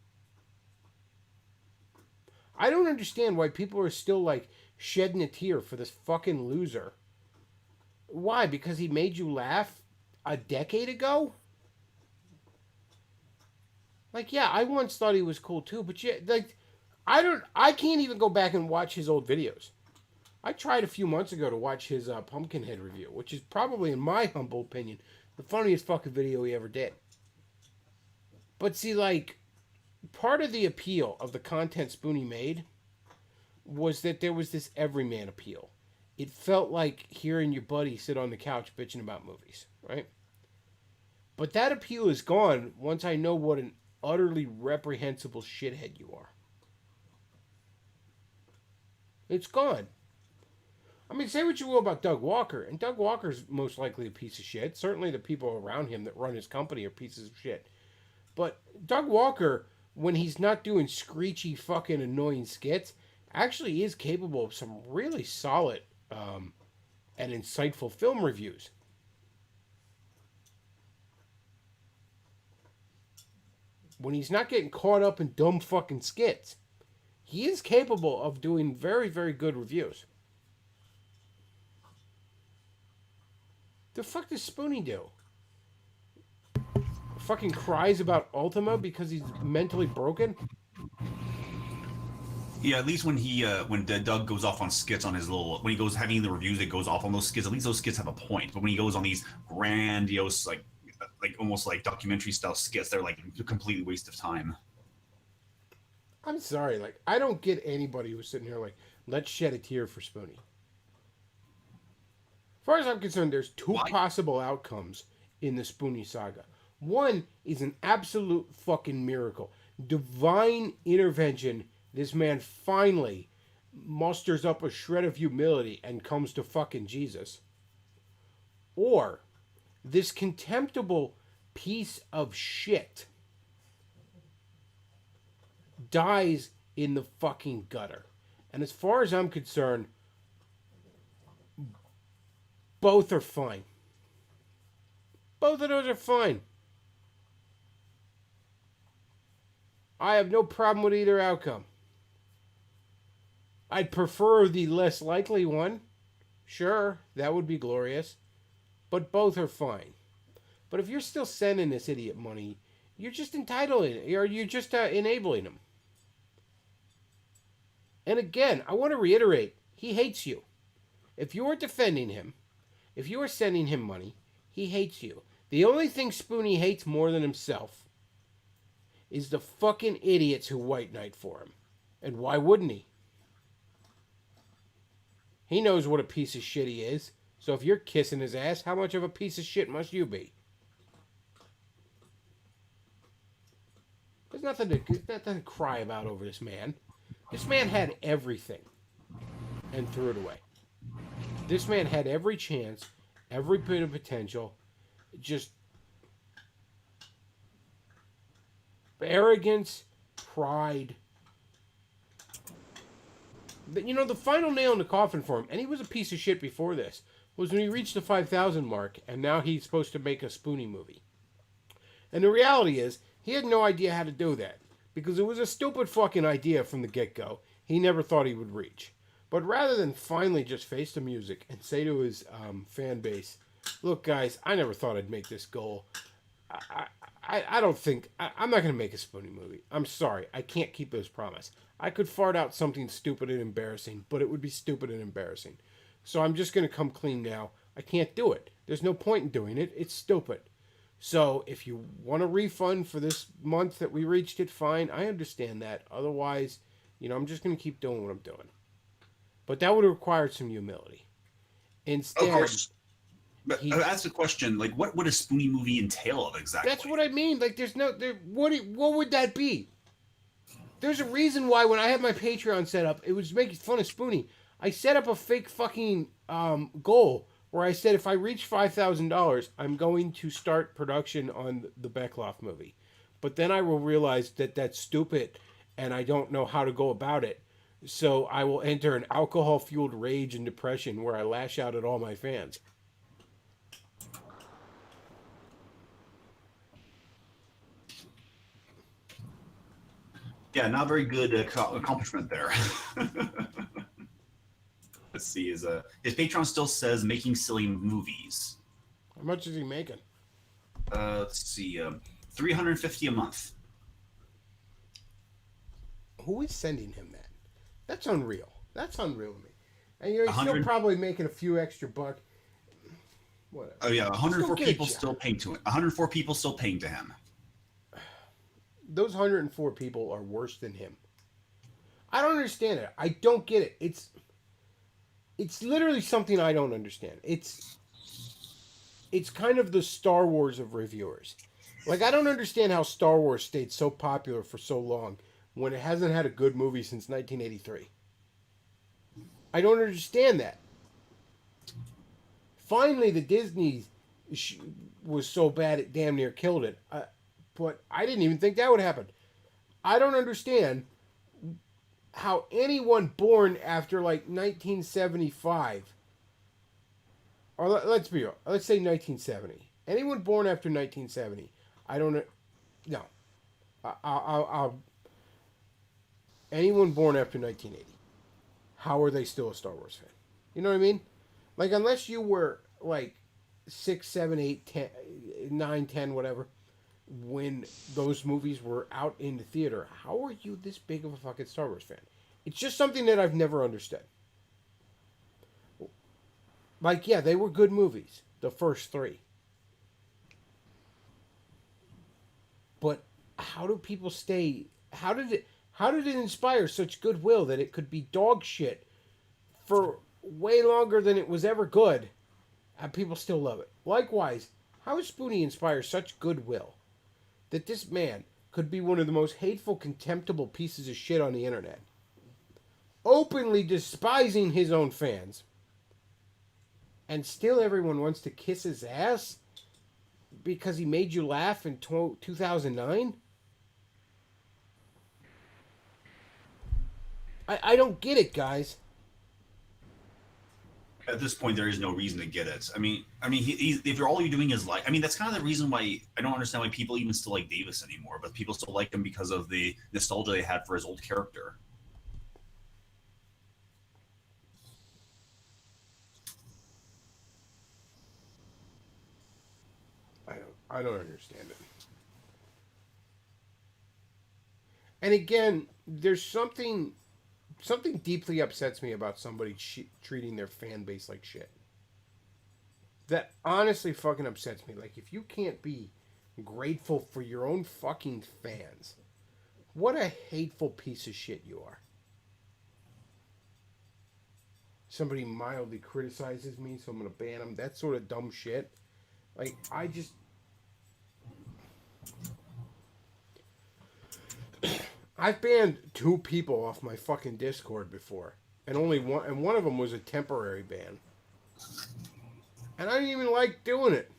I don't understand why people are still like shedding a tear for this fucking loser. Why? Because he made you laugh a decade ago? Like, yeah, I once thought he was cool too, but yeah, like, I can't even go back and watch his old videos. I tried a few months ago to watch his Pumpkinhead review, which is probably, in my humble opinion, the funniest fucking video he ever did. But see, like, part of the appeal of the content Spoonie made was that there was this everyman appeal. It felt like hearing your buddy sit on the couch bitching about movies, right? But that appeal is gone once I know what an utterly reprehensible shithead you are. It's gone. I mean, say what you will about Doug Walker, and Doug Walker's most likely a piece of shit. Certainly the people around him that run his company are pieces of shit. But Doug Walker, when he's not doing screechy fucking annoying skits, actually is capable of some really solid and insightful film reviews. When he's not getting caught up in dumb fucking skits, he is capable of doing very, very good reviews. The fuck does Spoonie do? Fucking cries about Ultima because he's mentally broken? Yeah, at least when Doug goes off on skits on his when he goes having the reviews that goes off on those skits, at least those skits have a point. But when he goes on these grandiose, like, like almost like documentary style skits. They're like a completely waste of time. I'm sorry, like, I don't get anybody who's sitting here like, let's shed a tear for Spoonie. As far as I'm concerned, there's two possible outcomes in the Spoonie saga. One is an absolute fucking miracle. Divine intervention. This man finally musters up a shred of humility and comes to fucking Jesus. Or this contemptible piece of shit dies in the fucking gutter. And as far as I'm concerned, both are fine. Both of those are fine. I have no problem with either outcome. I'd prefer the less likely one. Sure, that would be glorious. But both are fine. But if you're still sending this idiot money, you're just entitling it, or you're just enabling him. And again, I want to reiterate, he hates you. If you are defending him, if you are sending him money, he hates you. The only thing Spoonie hates more than himself is the fucking idiots who white knight for him. And why wouldn't he? He knows what a piece of shit he is. So if you're kissing his ass, how much of a piece of shit must you be? There's nothing to cry about over this man. This man had everything and threw it away. This man had every chance, every bit of potential, just arrogance, pride. But, you know, the final nail in the coffin for him, and he was a piece of shit before this, was when he reached the 5,000 mark, and now he's supposed to make a Spoonie movie. And the reality is, he had no idea how to do that, because it was a stupid fucking idea from the get-go. He never thought he would reach. But rather than finally just face the music and say to his fan base, look, guys, I never thought I'd make this goal. I don't think... I'm not going to make a Spoonie movie. I'm sorry. I can't keep this promise. I could fart out something stupid and embarrassing, but it would be stupid and embarrassing. So I'm just going to come clean now. I can't do it. There's no point in doing it. It's stupid. So if you want a refund for this month that we reached it, fine. I understand that. Otherwise, you know, I'm just going to keep doing what I'm doing. But that would require some humility. Instead, of course. But that's the question. Like, what would a Spoonie movie entail of exactly? That's what I mean. Like, there's no... what would that be? There's a reason why when I had my Patreon set up, it was making fun of Spoonie. I set up a fake fucking goal where I said if I reach $5,000, I'm going to start production on the Bechtloff movie. But then I will realize that that's stupid and I don't know how to go about it. So I will enter an alcohol-fueled rage and depression where I lash out at all my fans. Yeah, not very good accomplishment there. Let's see, his Patreon still says making silly movies. How much is he making? Let's see, $350 a month. Who is sending him that? That's unreal. That's unreal to me. And you're still probably making a few extra bucks. Whatever. Oh yeah, 104 people still paying to it. 104 people still paying to him. Those 104 people are worse than him. I don't understand it. I don't get it. It's literally something I don't understand. It's kind of the Star Wars of reviewers. Like, I don't understand how Star Wars stayed so popular for so long when it hasn't had a good movie since 1983. I don't understand that. Finally, the Disney was so bad it damn near killed it. But I didn't even think that would happen. I don't understand how anyone born after like 1975, or let's be real, let's say 1970. Anyone born after 1970, I don't know. No. I'll anyone born after 1980, how are they still a Star Wars fan? You know what I mean? Like, unless you were like 6, 7, 8, 10, 9, 10, whatever, when those movies were out in the theater, how are you this big of a fucking Star Wars fan? It's just something that I've never understood. Like, yeah, they were good movies, the first 3. But how do people stay? How did it inspire such goodwill that it could be dog shit for way longer than it was ever good, and people still love it? Likewise, how has Spoonie inspired such goodwill that this man could be one of the most hateful, contemptible pieces of shit on the internet, openly despising his own fans, and still everyone wants to kiss his ass because he made you laugh in 2009? I don't get it, guys. At this point, there is no reason to get it. I mean, if you're all you're doing is like, I mean, that's kind of the reason why I don't understand why people even still like Davis anymore. But people still like him because of the nostalgia they had for his old character. I don't understand it. And again, there's something deeply upsets me about somebody treating their fan base like shit. That honestly fucking upsets me. Like, if you can't be grateful for your own fucking fans, what a hateful piece of shit you are. Somebody mildly criticizes me, so I'm gonna ban them. That sort of dumb shit. Like, I've banned 2 people off my fucking Discord before, and one of them was a temporary ban, and I didn't even like doing it.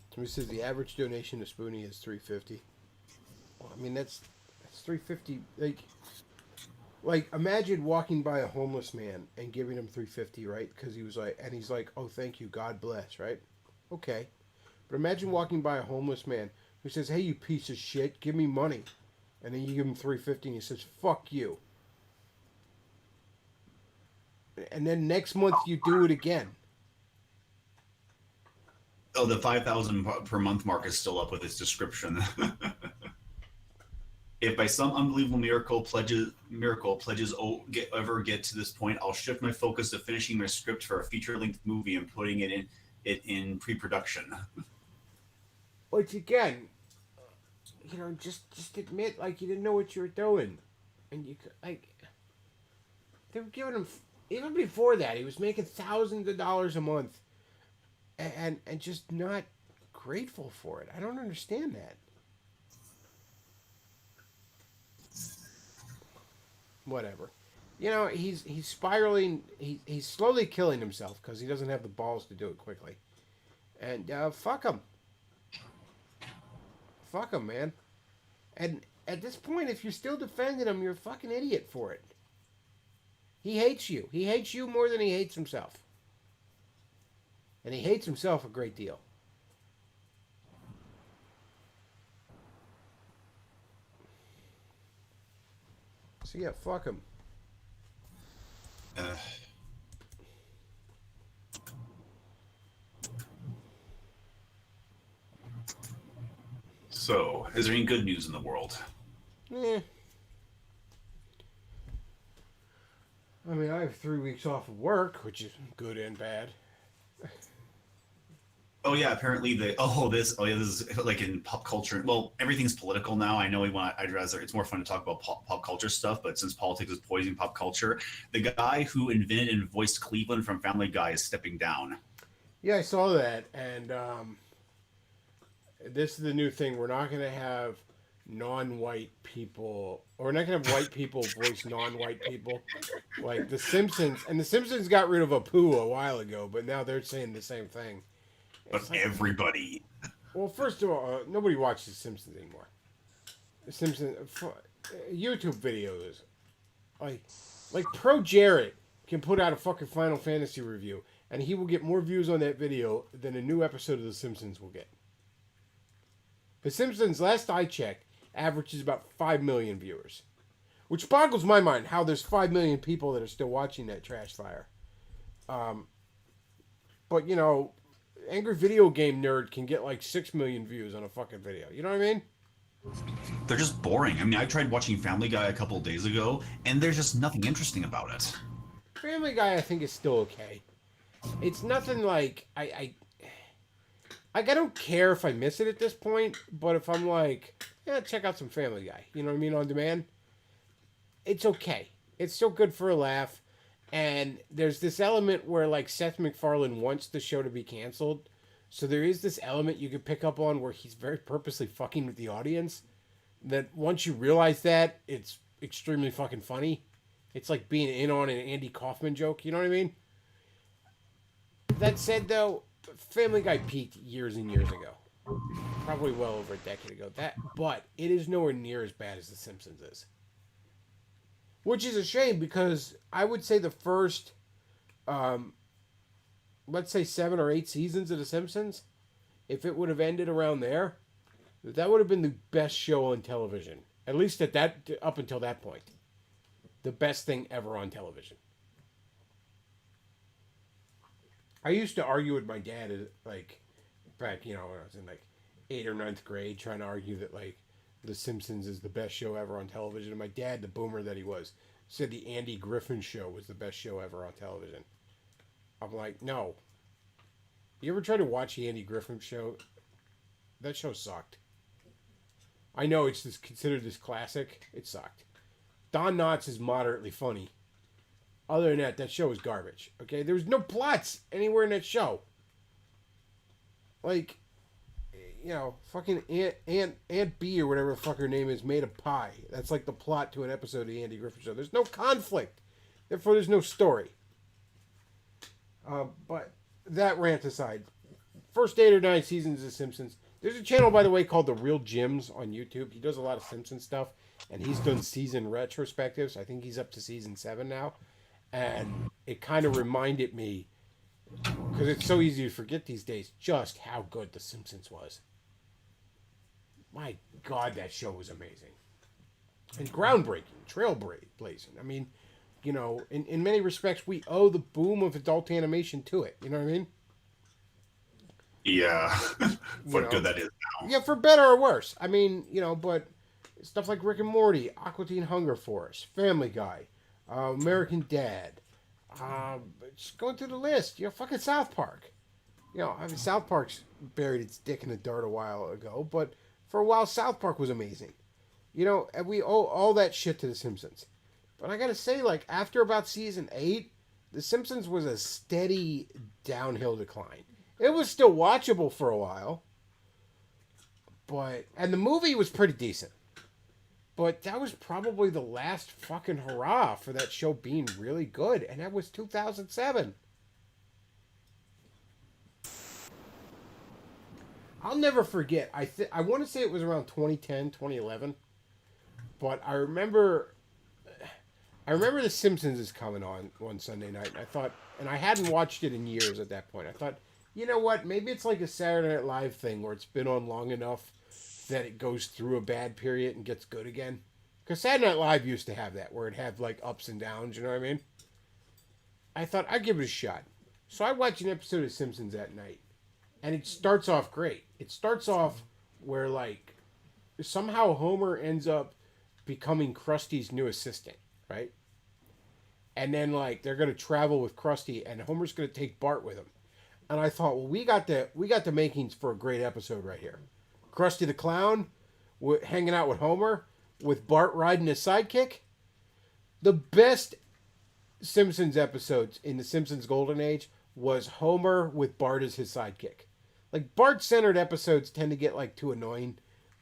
Somebody says the average donation to Spoonie is $3.50. Well, I mean, that's $3.50. Like, imagine walking by a homeless man and giving him $3.50, right? Because he's like, oh, thank you, God bless, right? Okay. But imagine walking by a homeless man who says, hey, you piece of shit, give me money. And then you give him $3.50 and he says, fuck you. And then next month you do it again. Oh, the 5,000 per month mark is still up with its description. If by some unbelievable miracle pledges ever get to this point, I'll shift my focus to finishing my script for a feature-length movie and putting it in pre-production. Which again, just admit like you didn't know what you were doing, and you like they were giving him even before that he was making thousands of dollars a month, and just not grateful for it. I don't understand that. Whatever. He's spiraling. He's slowly killing himself because he doesn't have the balls to do it quickly. And fuck him. Fuck him, man. And at this point, if you're still defending him, you're a fucking idiot for it. He hates you. He hates you more than he hates himself. And he hates himself a great deal. So yeah, fuck him. So, is there any good news in the world? I mean, I have 3 weeks off of work, which is good and bad. Oh yeah, apparently this is like in pop culture. Well, everything's political now. I know it's more fun to talk about pop culture stuff, but since politics is poisoning pop culture, the guy who invented and voiced Cleveland from Family Guy is stepping down. Yeah, I saw that, and this is the new thing. We're not going to have non-white people, or we're not going to have white people voice non-white people, like The Simpsons. And The Simpsons got rid of Apu a while ago, but now they're saying the same thing. But like, everybody. Well, first of all, nobody watches The Simpsons anymore. The Simpsons YouTube videos, like Pro Jarrett can put out a fucking Final Fantasy review, and he will get more views on that video than a new episode of The Simpsons will get. The Simpsons, last I checked, averages about 5 million viewers, which boggles my mind how there's 5 million people that are still watching that trash fire. But Angry Video Game Nerd can get like 6 million views on a fucking video. You know what I mean? They're just boring. I mean, I tried watching Family Guy a couple of days ago, and there's just nothing interesting about it. Family Guy, I think, is still okay. It's nothing like I don't care if I miss it at this point, but if I'm like, yeah, check out some Family Guy, you know what I mean, on demand, it's okay. It's still good for a laugh. And there's this element where like Seth MacFarlane wants the show to be canceled. So there is this element you can pick up on where he's very purposely fucking with the audience. That once you realize that, it's extremely fucking funny. It's like being in on an Andy Kaufman joke, you know what I mean? That said, though, Family Guy peaked years and years ago. Probably well over a decade ago. But it is nowhere near as bad as The Simpsons is. Which is a shame because I would say the first, let's say 7 or 8 seasons of The Simpsons, if it would have ended around there, that would have been the best show on television. At least up until that point. The best thing ever on television. I used to argue with my dad, like, back, when I was in, like, 8th or 9th grade, trying to argue that, like, The Simpsons is the best show ever on television. And my dad, the boomer that he was, said the Andy Griffin Show was the best show ever on television. I'm like, no. You ever try to watch the Andy Griffin Show? That show sucked. I know it's considered this classic. It sucked. Don Knotts is moderately funny. Other than that show was garbage. Okay, there was no plots anywhere in that show. Like, fucking Aunt B or whatever the fuck her name is made a pie. That's like the plot to an episode of the Andy Griffith Show. There's no conflict. Therefore, there's no story. But that rant aside, first 8 or 9 seasons of The Simpsons. There's a channel, by the way, called The Real Jims on YouTube. He does a lot of Simpsons stuff, and he's done season retrospectives. I think he's up to season 7 now. And it kind of reminded me, because it's so easy to forget these days, just how good The Simpsons was. My God, that show was amazing. And groundbreaking, trailblazing. I mean, in many respects, we owe the boom of adult animation to it. You know what I mean? Yeah. What good that is now. Yeah, for better or worse. I mean, but stuff like Rick and Morty, Aqua Teen Hunger Force, Family Guy, American Dad. Just going through the list. Fucking South Park. South Park's buried its dick in the dirt a while ago, but for a while, South Park was amazing. And we owe all that shit to The Simpsons. But I gotta say, like, after about season 8, The Simpsons was a steady downhill decline. It was still watchable for a while. And the movie was pretty decent. But that was probably the last fucking hurrah for that show being really good. And that was 2007. I'll never forget. I want to say it was around 2010, 2011. But I remember The Simpsons is coming on one Sunday night. And I thought, and I hadn't watched it in years at that point. I thought, you know what? Maybe it's like a Saturday Night Live thing where it's been on long enough that it goes through a bad period and gets good again. Because Saturday Night Live used to have that, where it had like ups and downs, you know what I mean? I thought, I'd give it a shot. So I watched an episode of Simpsons that night. And it starts off great. It starts off where like, somehow Homer ends up becoming Krusty's new assistant, right? And then like, they're going to travel with Krusty, and Homer's going to take Bart with him. And I thought, well, we got the makings for a great episode right here. Krusty the Clown hanging out with Homer, with Bart riding his sidekick. The best Simpsons episodes in the Simpsons Golden Age was Homer with Bart as his sidekick. Like, Bart-centered episodes tend to get, like, too annoying,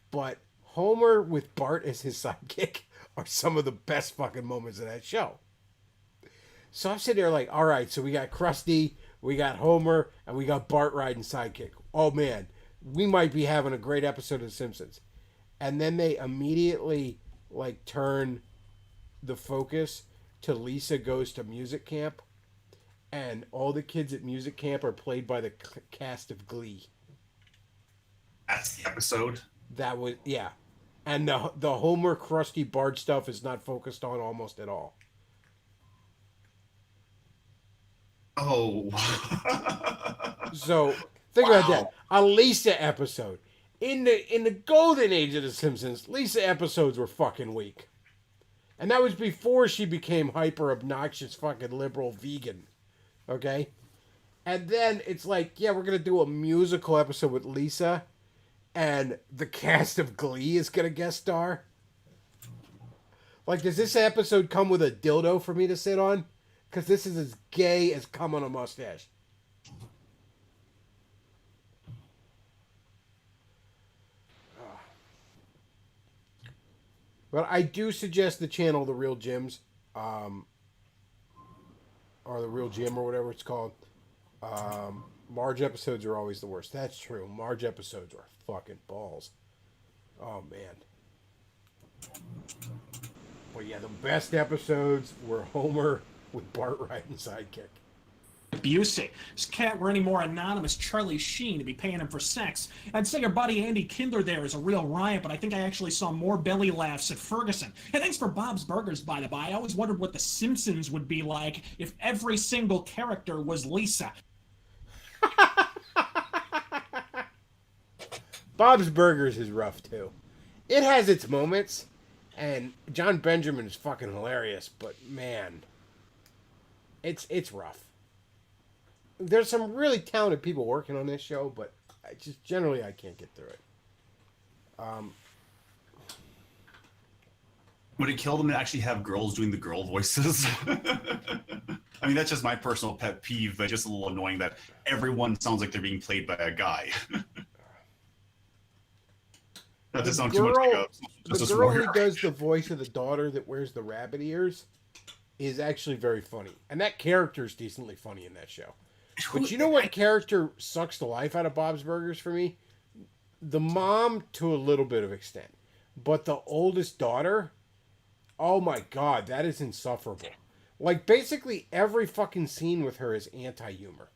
but Homer with Bart as his sidekick are some of the best fucking moments of that show. So I'm sitting there like, all right, so we got Krusty, we got Homer, and we got Bart riding sidekick. Oh, man, we might be having a great episode of The Simpsons. And then they immediately, like, turn the focus to Lisa Goes to Music Camp. And all the kids at music camp are played by the cast of Glee. That's the episode? That was, yeah. And the Homer, Krusty, Bart stuff is not focused on almost at all. Oh. So, think about that. A Lisa episode. In the golden age of The Simpsons, Lisa episodes were fucking weak. And that was before she became hyper obnoxious fucking liberal vegan. Okay? And then it's like, yeah, we're going to do a musical episode with Lisa, and the cast of Glee is going to guest star. Like, does this episode come with a dildo for me to sit on? Because this is as gay as cum on a mustache. But I do suggest the channel The Real Gyms, or The Real Gym, or whatever it's called. Marge episodes are always the worst. That's true. Marge episodes are fucking balls. Oh, man. But yeah, the best episodes were Homer with Bart riding sidekick. Busey. This cat were any more anonymous Charlie Sheen to be paying him for sex. I'd say your buddy Andy Kindler there is a real riot, but I think I actually saw more belly laughs at Ferguson. And thanks for Bob's Burgers, by the by. I always wondered what The Simpsons would be like if every single character was Lisa. Bob's Burgers is rough, too. It has its moments, and John Benjamin is fucking hilarious, but man, it's rough. There's some really talented people working on this show, but I can't get through it. Would it kill them to actually have girls doing the girl voices? I mean, that's just my personal pet peeve, but just a little annoying that everyone sounds like they're being played by a guy. Not to sound too much like the girl who does the voice of the daughter that wears the rabbit ears is actually very funny. And that character is decently funny in that show. But you know what character sucks the life out of Bob's Burgers for me? The mom, to a little bit of extent. But the oldest daughter, oh my god, that is insufferable. Like, basically every fucking scene with her is anti-humor.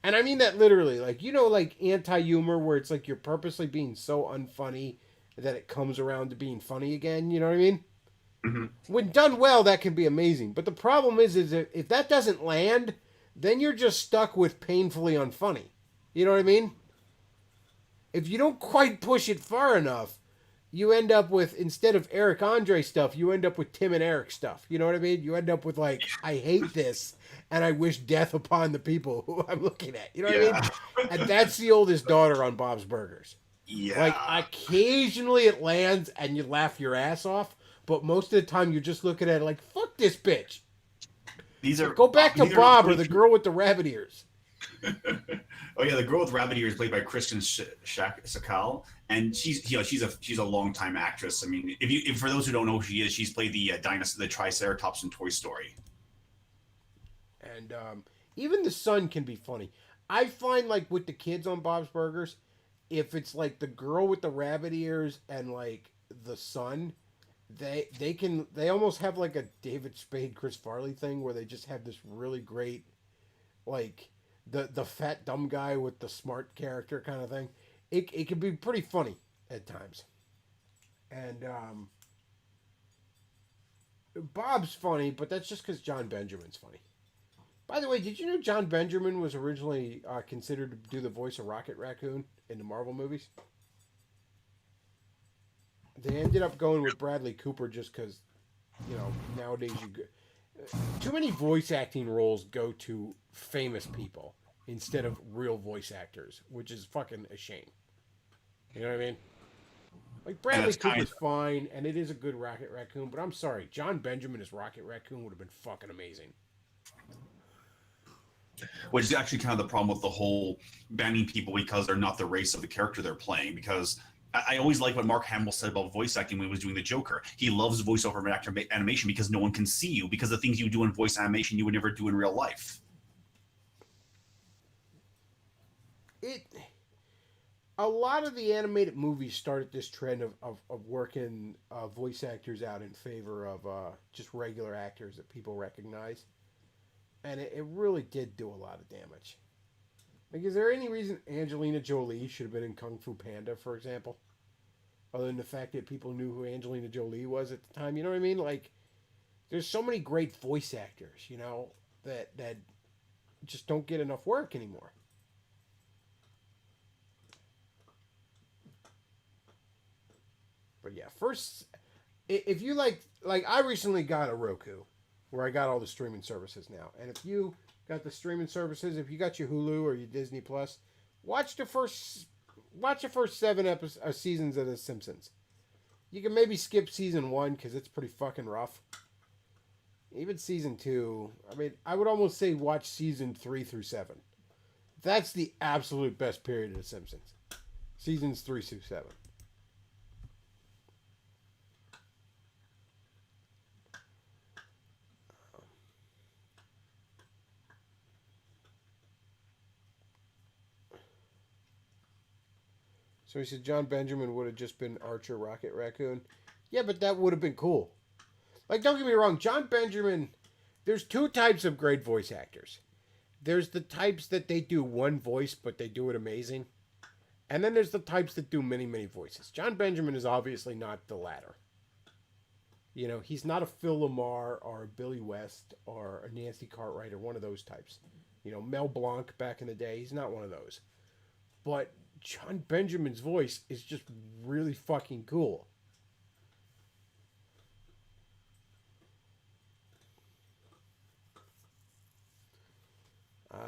And I mean that literally. Like, you know, like anti-humor where it's like you're purposely being so unfunny that it comes around to being funny again. You know what I mean? Mm-hmm. When done well, that can be amazing. But the problem is if that doesn't land, then you're just stuck with painfully unfunny. You know what I mean? If you don't quite push it far enough, you end up with, instead of Eric Andre stuff, you end up with Tim and Eric stuff. You know what I mean? You end up with like, I hate this, and I wish death upon the people who I'm looking at. You know what I mean? And that's the oldest daughter on Bob's Burgers. Yeah. Like, occasionally it lands and you laugh your ass off, but most of the time you're just looking at it like, fuck this bitch. Go back to Bob or the girl with the rabbit ears. Oh yeah, the girl with rabbit ears played by Kristen Sakal, and she's a longtime actress. I mean, if for those who don't know who she is, she's played the dinosaur, the Triceratops in Toy Story. And even the son can be funny. I find like with the kids on Bob's Burgers, if it's like the girl with the rabbit ears and like the son, they almost have like a David Spade, Chris Farley thing where they just have this really great, like the fat dumb guy with the smart character kind of thing. It can be pretty funny at times. And Bob's funny, but that's just because John Benjamin's funny. By the way, did you know John Benjamin was originally considered to do the voice of Rocket Raccoon in the Marvel movies? They ended up going with Bradley Cooper just because, you know, nowadays too many voice acting roles go to famous people instead of real voice actors, which is fucking a shame. You know what I mean? Like, Bradley Cooper's fine, and it is a good Rocket Raccoon, but I'm sorry, John Benjamin as Rocket Raccoon would have been fucking amazing. Which is actually kind of the problem with the whole banning people because they're not the race of the character they're playing. Because I always like what Mark Hamill said about voice acting when he was doing the Joker. He loves voiceover animation because no one can see you, because the things you do in voice animation you would never do in real life. A lot of the animated movies started this trend of working voice actors out in favor of just regular actors that people recognize. And it really did do a lot of damage. Like, is there any reason Angelina Jolie should have been in Kung Fu Panda, for example? Other than the fact that people knew who Angelina Jolie was at the time. You know what I mean? Like, there's so many great voice actors, you know, that just don't get enough work anymore. But yeah, first, if you like I recently got a Roku, where I got all the streaming services now, and if you got the streaming services, if you got your Hulu or your Disney Plus, watch the first 7 seasons of The Simpsons. You can maybe skip season 1 because it's pretty fucking rough. Even season 2, I mean, I would almost say watch season 3 through 7. That's the absolute best period of The Simpsons. Seasons 3 through 7. So he said John Benjamin would have just been Archer Rocket Raccoon. Yeah, but that would have been cool. Like, don't get me wrong, John Benjamin, there's 2 types of great voice actors. There's the types that they do one voice, but they do it amazing. And then there's the types that do many, many voices. John Benjamin is obviously not the latter. You know, he's not a Phil Lamar or a Billy West or a Nancy Cartwright or one of those types. You know, Mel Blanc back in the day, he's not one of those. But John Benjamin's voice is just really fucking cool.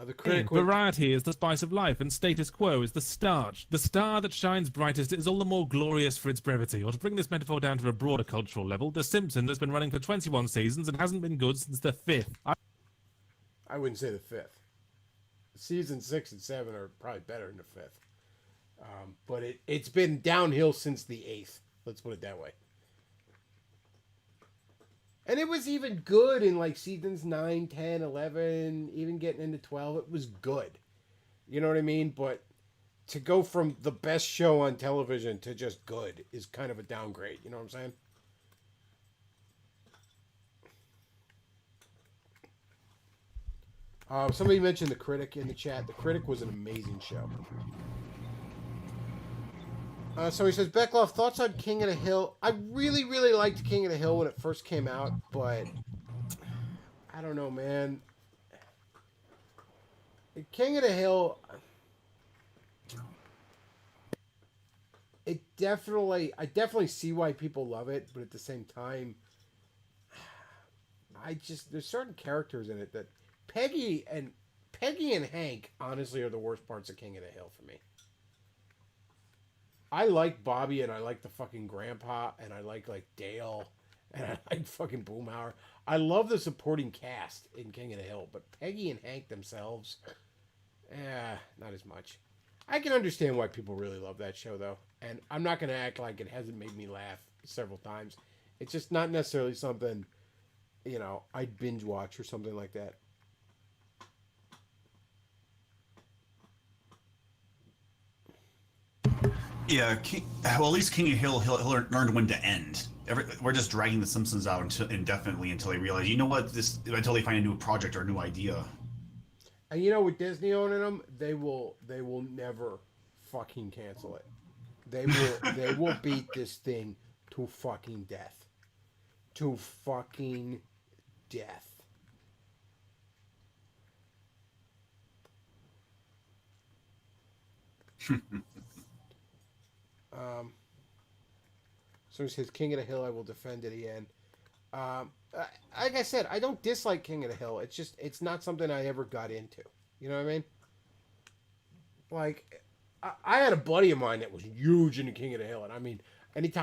The critic Variety is the spice of life, and status quo is the starch. The star that shines brightest is all the more glorious for its brevity. Or to bring this metaphor down to a broader cultural level, The Simpsons has been running for 21 seasons and hasn't been good since the 5th. I wouldn't say the 5th. Season 6 and 7 are probably better than the 5th. But it's been downhill since the 8th. Let's put it that way. And it was even good in like seasons 9, 10, 11, even getting into 12. It was good. You know what I mean? But to go from the best show on television to just good is kind of a downgrade. You know what I'm saying? Somebody mentioned The Critic in the chat. The Critic was an amazing show. So he says, Bechtloff, thoughts on King of the Hill? I really, really liked King of the Hill when it first came out, but I don't know, man. King of the Hill, I definitely see why people love it, but at the same time, there's certain characters in it that Peggy and Hank, honestly, are the worst parts of King of the Hill for me. I like Bobby, and I like the fucking grandpa, and I like Dale, and I like fucking Boomhauer. I love the supporting cast in King of the Hill, but Peggy and Hank themselves, not as much. I can understand why people really love that show, though, and I'm not going to act like it hasn't made me laugh several times. It's just not necessarily something, you know, I'd binge watch or something like that. Yeah, well, at least King of Hill, he'll learn when to end. We're just dragging The Simpsons out indefinitely until they realize, you know what, until they find a new project or a new idea. And you know, with Disney owning them, they will never fucking cancel it. They will beat this thing to fucking death. To fucking death. So he says, King of the Hill, I will defend to the end. Like I said, I don't dislike King of the Hill. It's just, it's not something I ever got into. You know what I mean? Like, I had a buddy of mine that was huge into King of the Hill. And I mean,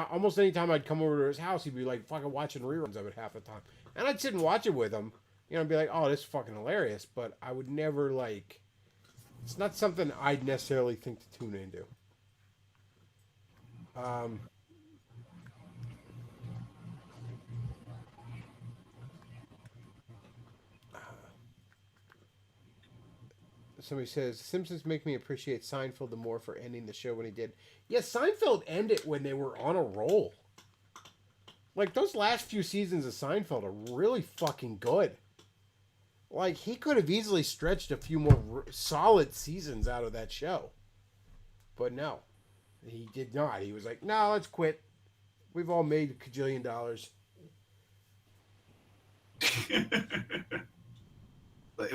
almost anytime I'd come over to his house, he'd be like fucking watching reruns of it half the time. And I'd sit and watch it with him. You know, and be like, oh, this is fucking hilarious. But I would never, like, it's not something I'd necessarily think to tune into. Somebody says, Simpsons make me appreciate Seinfeld the more for ending the show when he did. Yeah, Seinfeld ended when they were on a roll. Like, those last few seasons of Seinfeld are really fucking good. Like, he could have easily stretched a few more solid seasons out of that show. But no, he did not. He was like, no, let's quit. We've all made a cajillion dollars.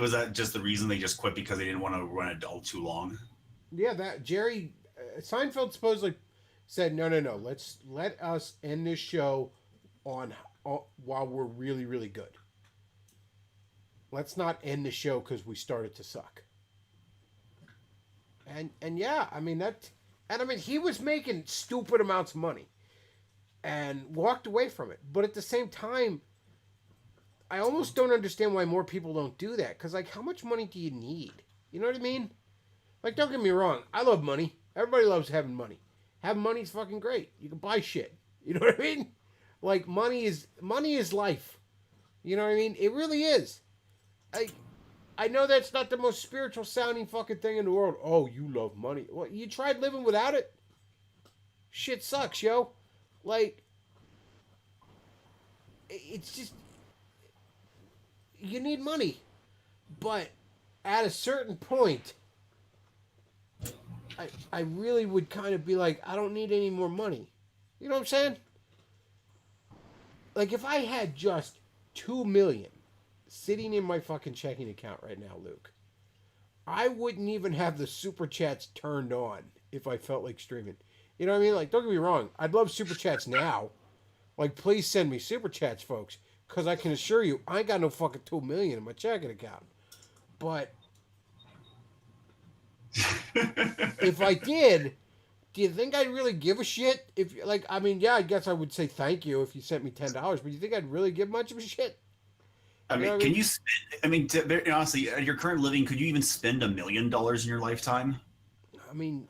Was that just the reason they just quit, because they didn't want to run it all too long? Yeah, that Jerry Seinfeld supposedly said, no, let us end this show on while we're really, really good. Let's not end the show because we started to suck. And yeah, I mean he was making stupid amounts of money and walked away from it. But at the same time, I almost don't understand why more people don't do that. Because, like, how much money do you need? You know what I mean? Like, don't get me wrong. I love money. Everybody loves having money. Having money's fucking great. You can buy shit. You know what I mean? Like, money is life. You know what I mean? It really is. I know that's not the most spiritual sounding fucking thing in the world. Oh, you love money. Well, you tried living without it? Shit sucks, yo. Like, it's just, you need money. But at a certain point, I really would kind of be like, I don't need any more money. You know what I'm saying? Like, if I had just $2 million sitting in my fucking checking account right now, Luke, I wouldn't even have the super chats turned on if I felt like streaming. You know what I mean? Like, don't get me wrong. I'd love super chats now. Like, please send me super chats, folks. Because I can assure you, I ain't got no fucking $2 million in my checking account. But if I did, do you think I'd really give a shit? If, like, I mean, yeah, I guess I would say thank you if you sent me $10. But do you think I'd really give much of a shit? I mean, can you spend, I mean, honestly, at your current living, could you even spend $1 million in your lifetime? I mean,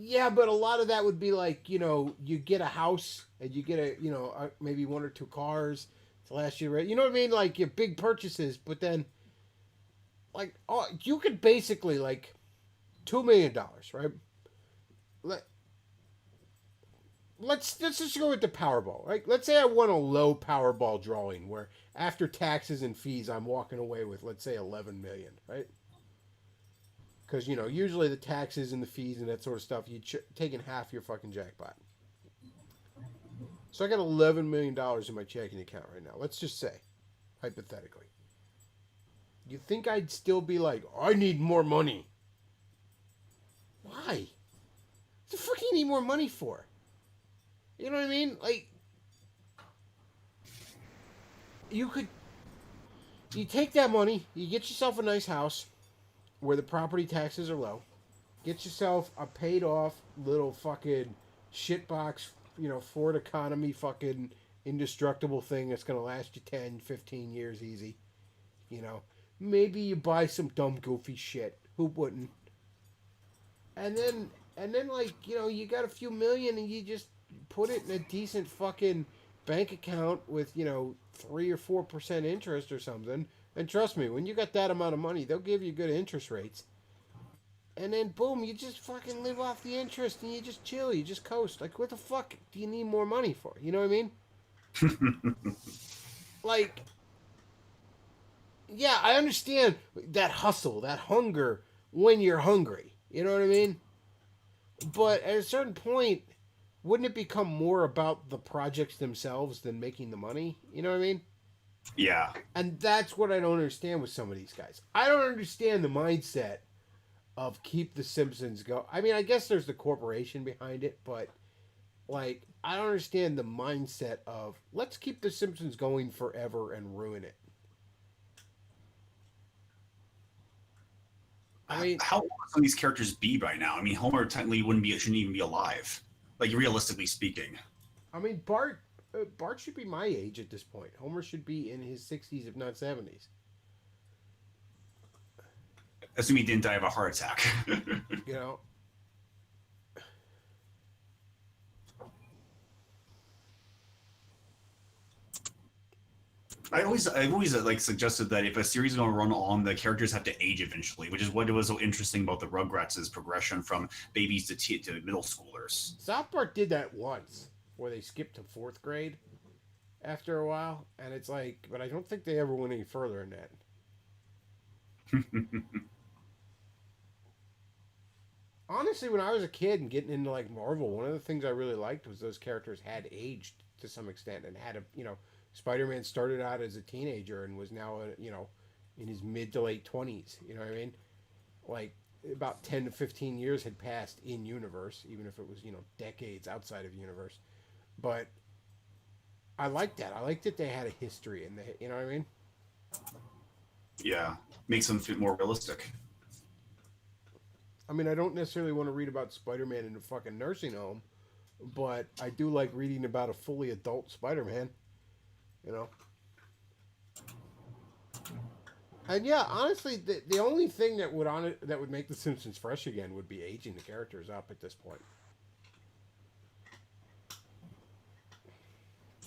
yeah, but a lot of that would be like, you know, you get a house and you get maybe 1 or 2 cars to last you, right? You know what I mean? Like, your big purchases, but then, like, oh, you could basically, like, $2 million, right? Let's just go with the Powerball, right? Let's say I won a low Powerball drawing where after taxes and fees, I'm walking away with, let's say, 11 million, right? Because, you know, usually the taxes and the fees and that sort of stuff, you're taking half your fucking jackpot. So I got $11 million in my checking account right now. Let's just say, hypothetically. You think I'd still be like, I need more money? Why? What the fuck do you need more money for? You know what I mean? Like, you take that money, you get yourself a nice house where the property taxes are low, get yourself a paid off little fucking shitbox, you know, Ford economy fucking indestructible thing that's going to last you 10, 15 years easy. You know, maybe you buy some dumb goofy shit. Who wouldn't? And then like, you know, you got a few million and you just put it in a decent fucking bank account with, you know, 3 or 4% interest or something. And trust me, when you got that amount of money, they'll give you good interest rates. And then boom, you just fucking live off the interest and you just chill, you just coast. Like, what the fuck do you need more money for? You know what I mean? Like, yeah, I understand that hustle, that hunger when you're hungry. You know what I mean? But at a certain point, wouldn't it become more about the projects themselves than making the money? You know what I mean? Yeah. And that's what I don't understand with some of these guys. I don't understand the mindset of keep the Simpsons go. I mean, I guess there's the corporation behind it, but, like, I don't understand the mindset of let's keep the Simpsons going forever and ruin it. I mean, how old would some of these characters be right now? I mean, Homer technically shouldn't even be alive. Like, realistically speaking. I mean, Bart should be my age at this point. Homer should be in his 60s, if not 70s. Assuming he didn't die of a heart attack. You know? I've always like suggested that if a series is going to run on, the characters have to age eventually, which is what was so interesting about the Rugrats' progression from babies to middle schoolers. South Park did that once, where they skipped to 4th grade after a while, and it's like, but I don't think they ever went any further in that. Honestly, when I was a kid and getting into, like, Marvel, one of the things I really liked was those characters had aged to some extent and had a, you know, Spider-Man started out as a teenager and was now, you know, in his mid to late 20s. You know what I mean? Like, about 10 to 15 years had passed in universe, even if it was, decades outside of universe. But I liked that. I liked that they had a history and you know what I mean? Yeah, makes them feel more realistic. I mean, I don't necessarily want to read about Spider-Man in a fucking nursing home, but I do like reading about a fully adult Spider-Man, you know? And yeah, honestly, the only thing that would make The Simpsons fresh again would be aging the characters up at this point.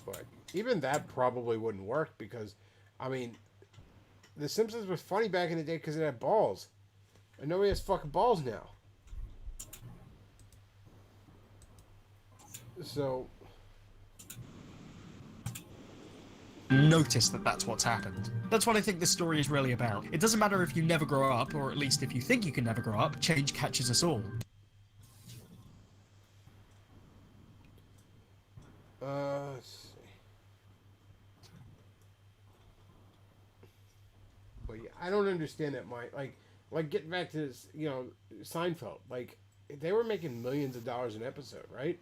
But even that probably wouldn't work because, I mean, The Simpsons was funny back in the day because it had balls. And nobody has fucking balls now. So... notice that that's what's happened. That's what I think this story is really about. It doesn't matter if you never grow up, or at least if you think you can never grow up, change catches us all. Let's see. But yeah, I don't understand that. Like getting back to this, Seinfeld. Like, they were making millions of dollars an episode, right?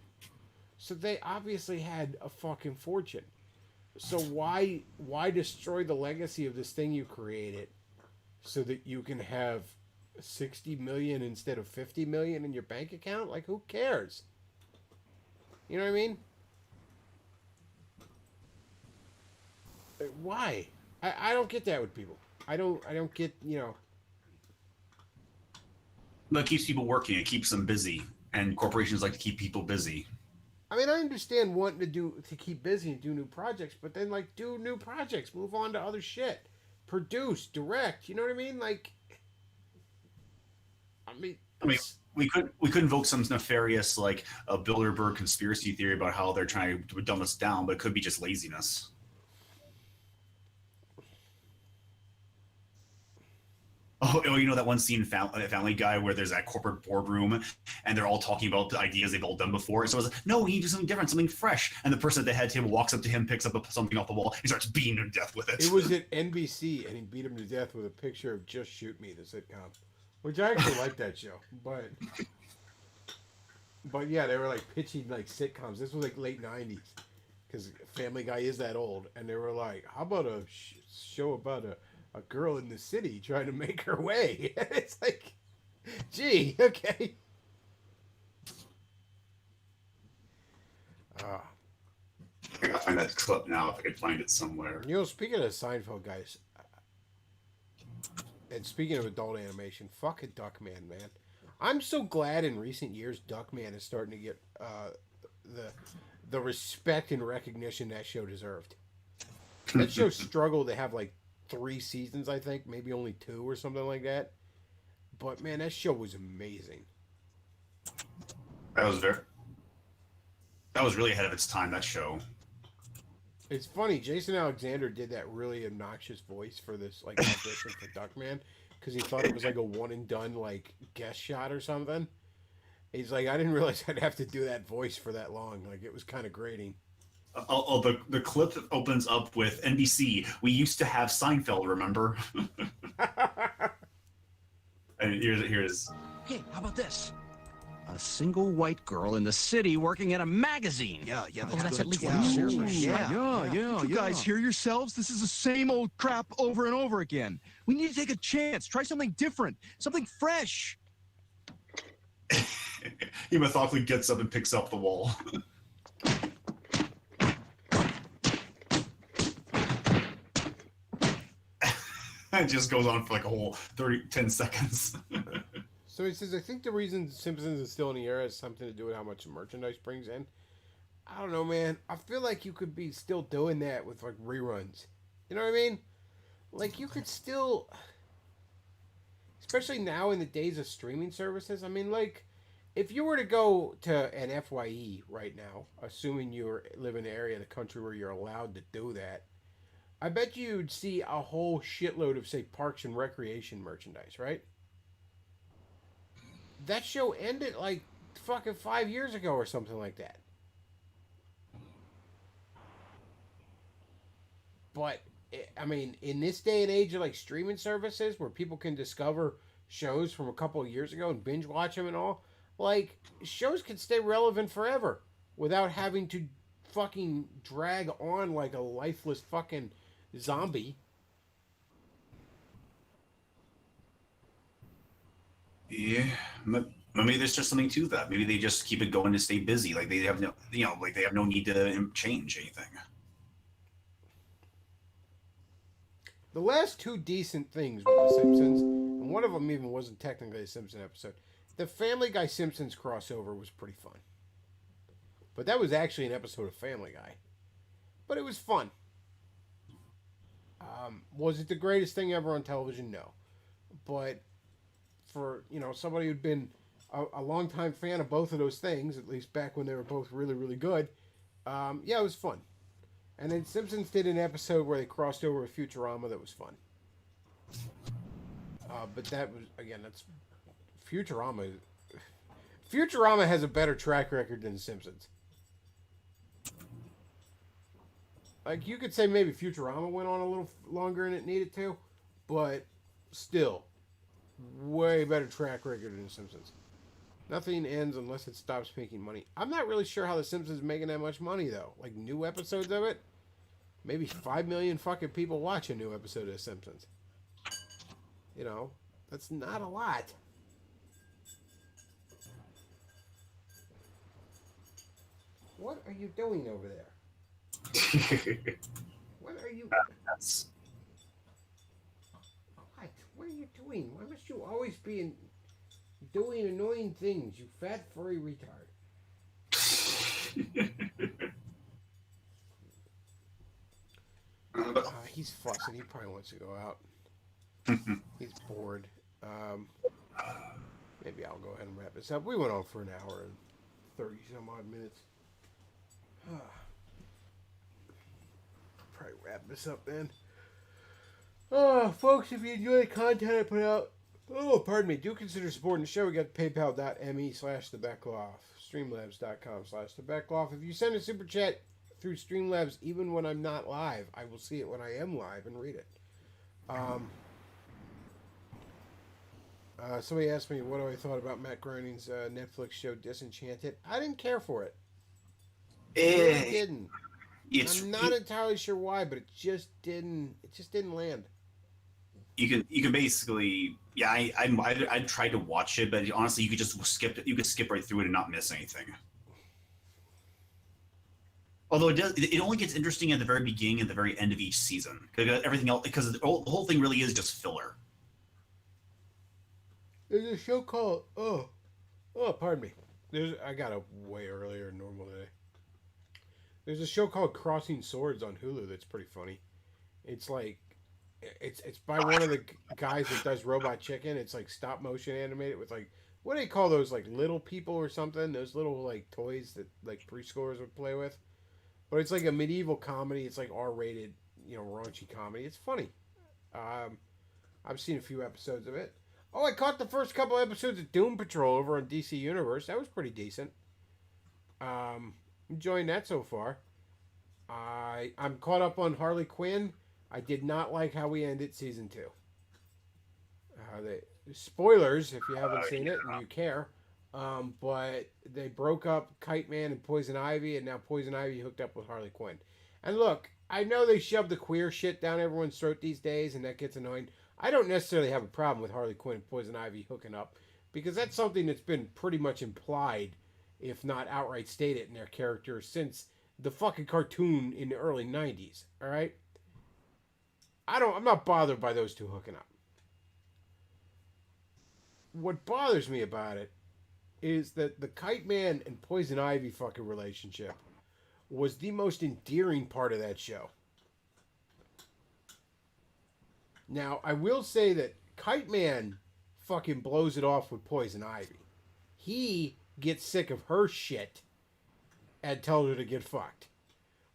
So they obviously had a fucking fortune. So why destroy the legacy of this thing you created so that you can have 60 million instead of 50 million in your bank account? Like, who cares? You know what I mean? Why? I don't get that with people. I don't get, But it keeps people working. It keeps them busy, and corporations like to keep people busy. I mean, I understand wanting to keep busy and do new projects, but then, like, do new projects, move on to other shit, produce, direct. You know what I mean? Like, I mean, we could invoke some nefarious, like, a Bilderberg conspiracy theory about how they're trying to dumb us down, but it could be just laziness. Oh, you know that one scene in Family Guy where there's that corporate boardroom and they're all talking about the ideas they've all done before. So it's like, no, we need to do something different, something fresh. And the person at the head table walks up to him, picks up something off the wall, and starts beating him to death with it. It was at NBC, and he beat him to death with a picture of Just Shoot Me, the sitcom, which I actually like that show. But yeah, they were like pitching like sitcoms. This was like late '90s, because Family Guy is that old, and they were like, how about a show about a girl in the city trying to make her way? It's like, gee, okay. I gotta find that clip now if I can find it somewhere. Speaking of Seinfeld, guys, and speaking of adult animation, fucking Duckman, man. I'm so glad in recent years Duckman is starting to get the respect and recognition that show deserved. That show struggled to have like 3 seasons, I think, maybe only 2 or something like that. But man, that show was amazing. That was really ahead of its time, that show. It's funny, Jason Alexander did that really obnoxious voice for this like audition for Duckman because he thought it was like a one and done like guest shot or something. He's like, I didn't realize I'd have to do that voice for that long. Like, it was kind of grating. The clip opens up with NBC. We used to have Seinfeld, remember? And here's. Hey, how about this? A single white girl in the city working at a magazine. Yeah, that's at least Yeah. You guys hear yourselves? This is the same old crap over and over again. We need to take a chance. Try something different. Something fresh. He methodically gets up and picks up the wall. It just goes on for like a whole 10 seconds. So he says, I think the reason Simpsons is still in the air has something to do with how much merchandise brings in. I don't know, man. I feel like you could be still doing that with like reruns. You know what I mean? Like, you could still, especially now in the days of streaming services. I mean, like, if you were to go to an FYE right now, assuming you live in an area of the country where you're allowed to do that, I bet you'd see a whole shitload of, say, Parks and Recreation merchandise, right? That show ended like fucking 5 years ago or something like that. But, I mean, in this day and age of like streaming services where people can discover shows from a couple of years ago and binge watch them and all. Like, shows can stay relevant forever without having to fucking drag on like a lifeless fucking zombie. Yeah, maybe there's just something to that. Maybe they just keep it going to stay busy. Like they have no, like they have no need to change anything. The last two decent things with The Simpsons, and one of them even wasn't technically a Simpson episode. The Family Guy Simpsons crossover was pretty fun. But that was actually an episode of Family Guy. But it was fun. Was it the greatest thing ever on television? No. But for, somebody who'd been a longtime fan of both of those things, at least back when they were both really, really good, yeah, it was fun. And then Simpsons did an episode where they crossed over with Futurama that was fun. But that was, again, that's Futurama. Futurama has a better track record than Simpsons. Like, you could say maybe Futurama went on a little longer than it needed to, but still, way better track record than Simpsons. Nothing ends unless it stops making money. I'm not really sure how The Simpsons is making that much money, though. Like, new episodes of it? Maybe 5 million fucking people watch a new episode of The Simpsons. That's not a lot. What are you doing over there? What are you... What are you doing? Why must you always be doing annoying things, you fat furry retard? He's fussing. He probably wants to go out. He's bored. Maybe I'll go ahead and wrap this up. We went on for an hour and 30 some odd minutes. Probably wrap this up then. Folks, if you enjoy the content I put out, do consider supporting the show. We got paypal.me/thebechtloff, streamlabs.com/thebechtloff. If you send a super chat through Streamlabs, even when I'm not live, I will see it when I am live and read it. Somebody asked me what I thought about Matt Groening's Netflix show Disenchanted. I didn't care for it. I didn't. I'm not entirely sure why, but it just didn't land. You can basically, yeah. I tried to watch it, but honestly, you could just skip it. You could skip right through it and not miss anything. Although it only gets interesting at the very beginning and the very end of each season. Everything else, because the whole thing really is just filler. There's a show called pardon me. I got up way earlier than normal today. There's a show called Crossing Swords on Hulu that's pretty funny. It's like it's by one of the guys that does Robot Chicken. It's like stop motion animated with like, what do they call those, like little people or something? Those little like toys that like preschoolers would play with. But it's like a medieval comedy. It's like R-rated, raunchy comedy. It's funny. I've seen a few episodes of it. Oh, I caught the first couple episodes of Doom Patrol over on DC Universe. That was pretty decent. Enjoying that so far. I'm caught up on Harley Quinn. I did not like how we ended season 2. Spoilers if you haven't seen it and you care. But they broke up Kite Man and Poison Ivy, and now Poison Ivy hooked up with Harley Quinn. And look, I know they shove the queer shit down everyone's throat these days, and that gets annoying. I don't necessarily have a problem with Harley Quinn and Poison Ivy hooking up, because that's something that's been pretty much implied, if not outright stated, in their characters since the fucking cartoon in the early 90s, alright? I'm not bothered by those two hooking up. What bothers me about it is that the Kite Man and Poison Ivy fucking relationship was the most endearing part of that show. Now, I will say that Kite Man fucking blows it off with Poison Ivy. He gets sick of her shit and tells her to get fucked.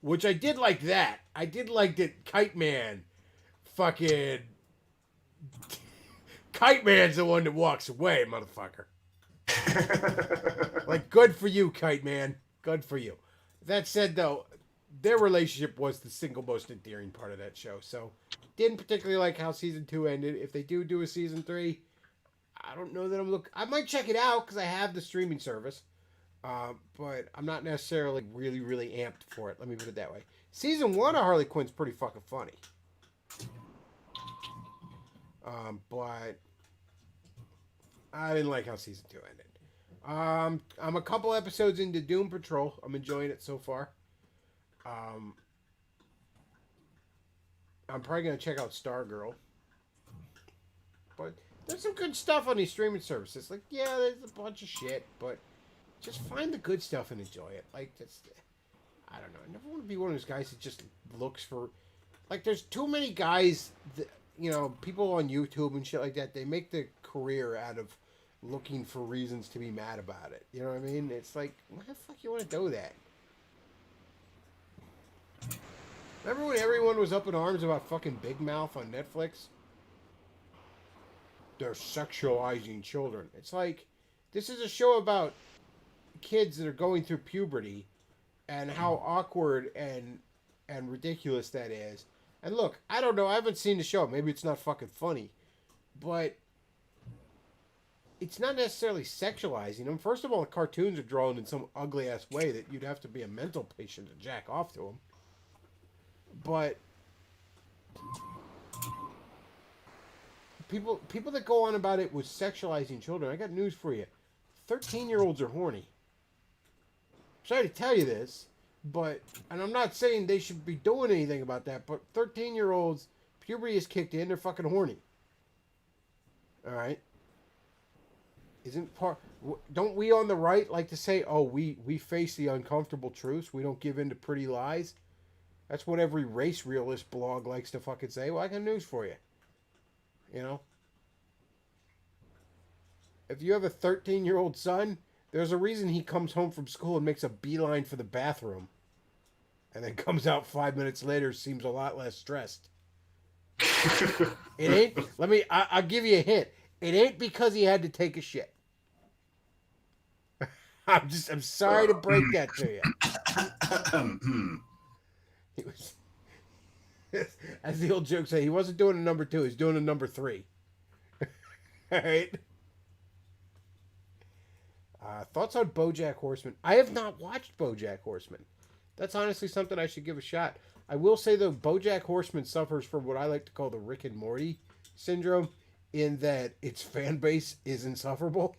Which I did like that. I did like that Kite Man fucking... Kite Man's the one that walks away, motherfucker. Like, good for you, Kite Man. Good for you. That said, though, their relationship was the single most endearing part of that show. So, didn't particularly like how season 2 ended. If they do a season 3, I don't know that I might check it out because I have the streaming service. But I'm not necessarily really, really amped for it. Let me put it that way. Season 1 of Harley Quinn's pretty fucking funny. But I didn't like how season 2 ended. I'm a couple episodes into Doom Patrol. I'm enjoying it so far. I'm probably going to check out Stargirl. But there's some good stuff on these streaming services. Like, yeah, there's a bunch of shit, but just find the good stuff and enjoy it. Like, I don't know. I never want to be one of those guys that just looks for... Like, there's too many guys, that, you know, people on YouTube and shit like that, they make their career out of looking for reasons to be mad about it. You know what I mean? It's like, why the fuck you want to do that? Remember when everyone was up in arms about fucking Big Mouth on Netflix? They're sexualizing children. It's like, this is a show about kids that are going through puberty and how awkward and ridiculous that is. And look, I don't know, I haven't seen the show. Maybe it's not fucking funny. But it's not necessarily sexualizing them. First of all, the cartoons are drawn in some ugly-ass way that you'd have to be a mental patient to jack off to them. But people that go on about it with sexualizing children, I got news for you. 13-year-olds are horny. Sorry to tell you this, but, and I'm not saying they should be doing anything about that, but 13-year-olds, puberty is kicked in, they're fucking horny. Alright? Don't we on the right like to say, oh, we face the uncomfortable truths, we don't give in to pretty lies? That's what every race realist blog likes to fucking say. Well, I got news for you. You know? If you have a 13-year-old son, there's a reason he comes home from school and makes a beeline for the bathroom. And then comes out 5 minutes later, seems a lot less stressed. It ain't, I'll give you a hint. It ain't because he had to take a shit. I'm sorry to break that to you. He was, as the old joke say, he wasn't doing a number 2, he's doing a number 3. All right. Thoughts on Bojack Horseman? I have not watched Bojack Horseman. That's honestly something I should give a shot. I will say, though, Bojack Horseman suffers from what I like to call the Rick and Morty syndrome, in that its fan base is insufferable.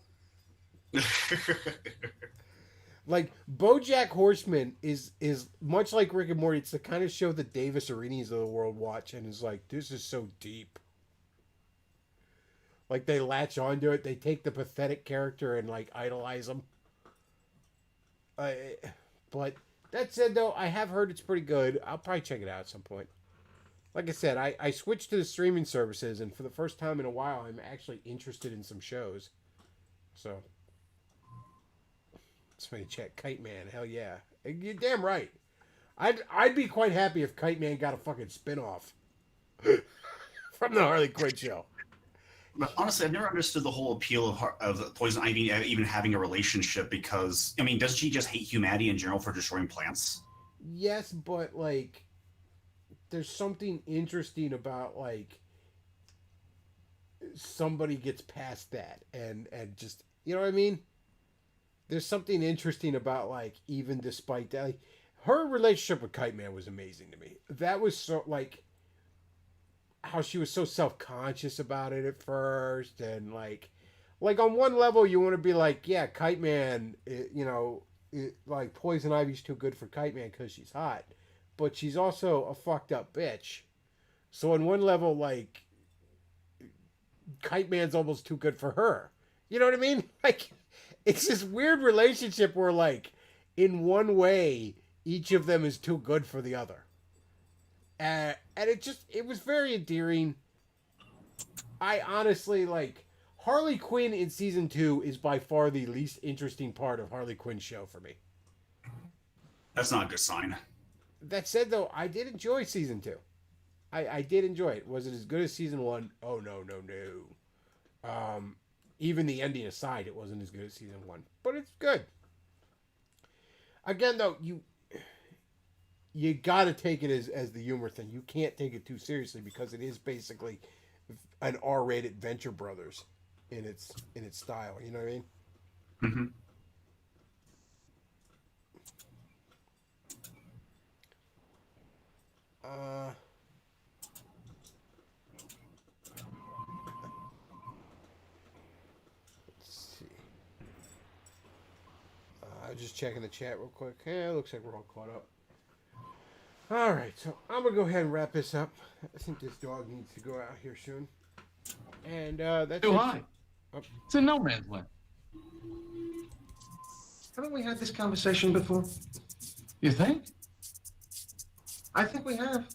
Like, Bojack Horseman is much like Rick and Morty. It's the kind of show that Davis Arinis of the world watch and is like, this is so deep. Like, they latch onto it. They take the pathetic character and, like, idolize him. But that said, though, I have heard it's pretty good. I'll probably check it out at some point. Like I said, I switched to the streaming services, and for the first time in a while, I'm actually interested in some shows. So, somebody check Kite Man. Hell yeah. You're damn right. I'd be quite happy if Kite Man got a fucking spin-off from the Harley Quinn show. But honestly, I've never understood the whole appeal of Poison Ivy even having a relationship because, I mean, doesn't she just hate humanity in general for destroying plants? Yes, but, like, there's something interesting about, like, somebody gets past that and just, you know what I mean? There's something interesting about, like, even despite that, like, her relationship with Kite Man was amazing to me. That was so, like, how she was so self-conscious about it at first, and like on one level you want to be like, yeah, Kite Man, like, Poison Ivy's too good for Kite Man because she's hot, but she's also a fucked up bitch. So on one level, like, Kite Man's almost too good for her. You know what I mean? Like, it's this weird relationship where, like, in one way, each of them is too good for the other. And it was very endearing. I honestly, like, Harley Quinn in season 2 is by far the least interesting part of Harley Quinn's show for me. That's not a good sign. That said, though, I did enjoy season 2. I did enjoy it. Was it as good as season 1? Oh, no. Even the ending aside, it wasn't as good as season 1. But it's good. Again, though, you gotta take it as the humor thing. You can't take it too seriously because it is basically an R-rated Venture Brothers. in its style. You know what I mean? Mm-hmm. Let's see. I was just checking the chat real quick. Yeah, it looks like we're all caught up. All right, so I'm gonna go ahead and wrap this up. I think this dog needs to go out here soon. And that's Too it. high. Oh. It's a no man's land. Haven't we had this conversation before? You think? I think we have.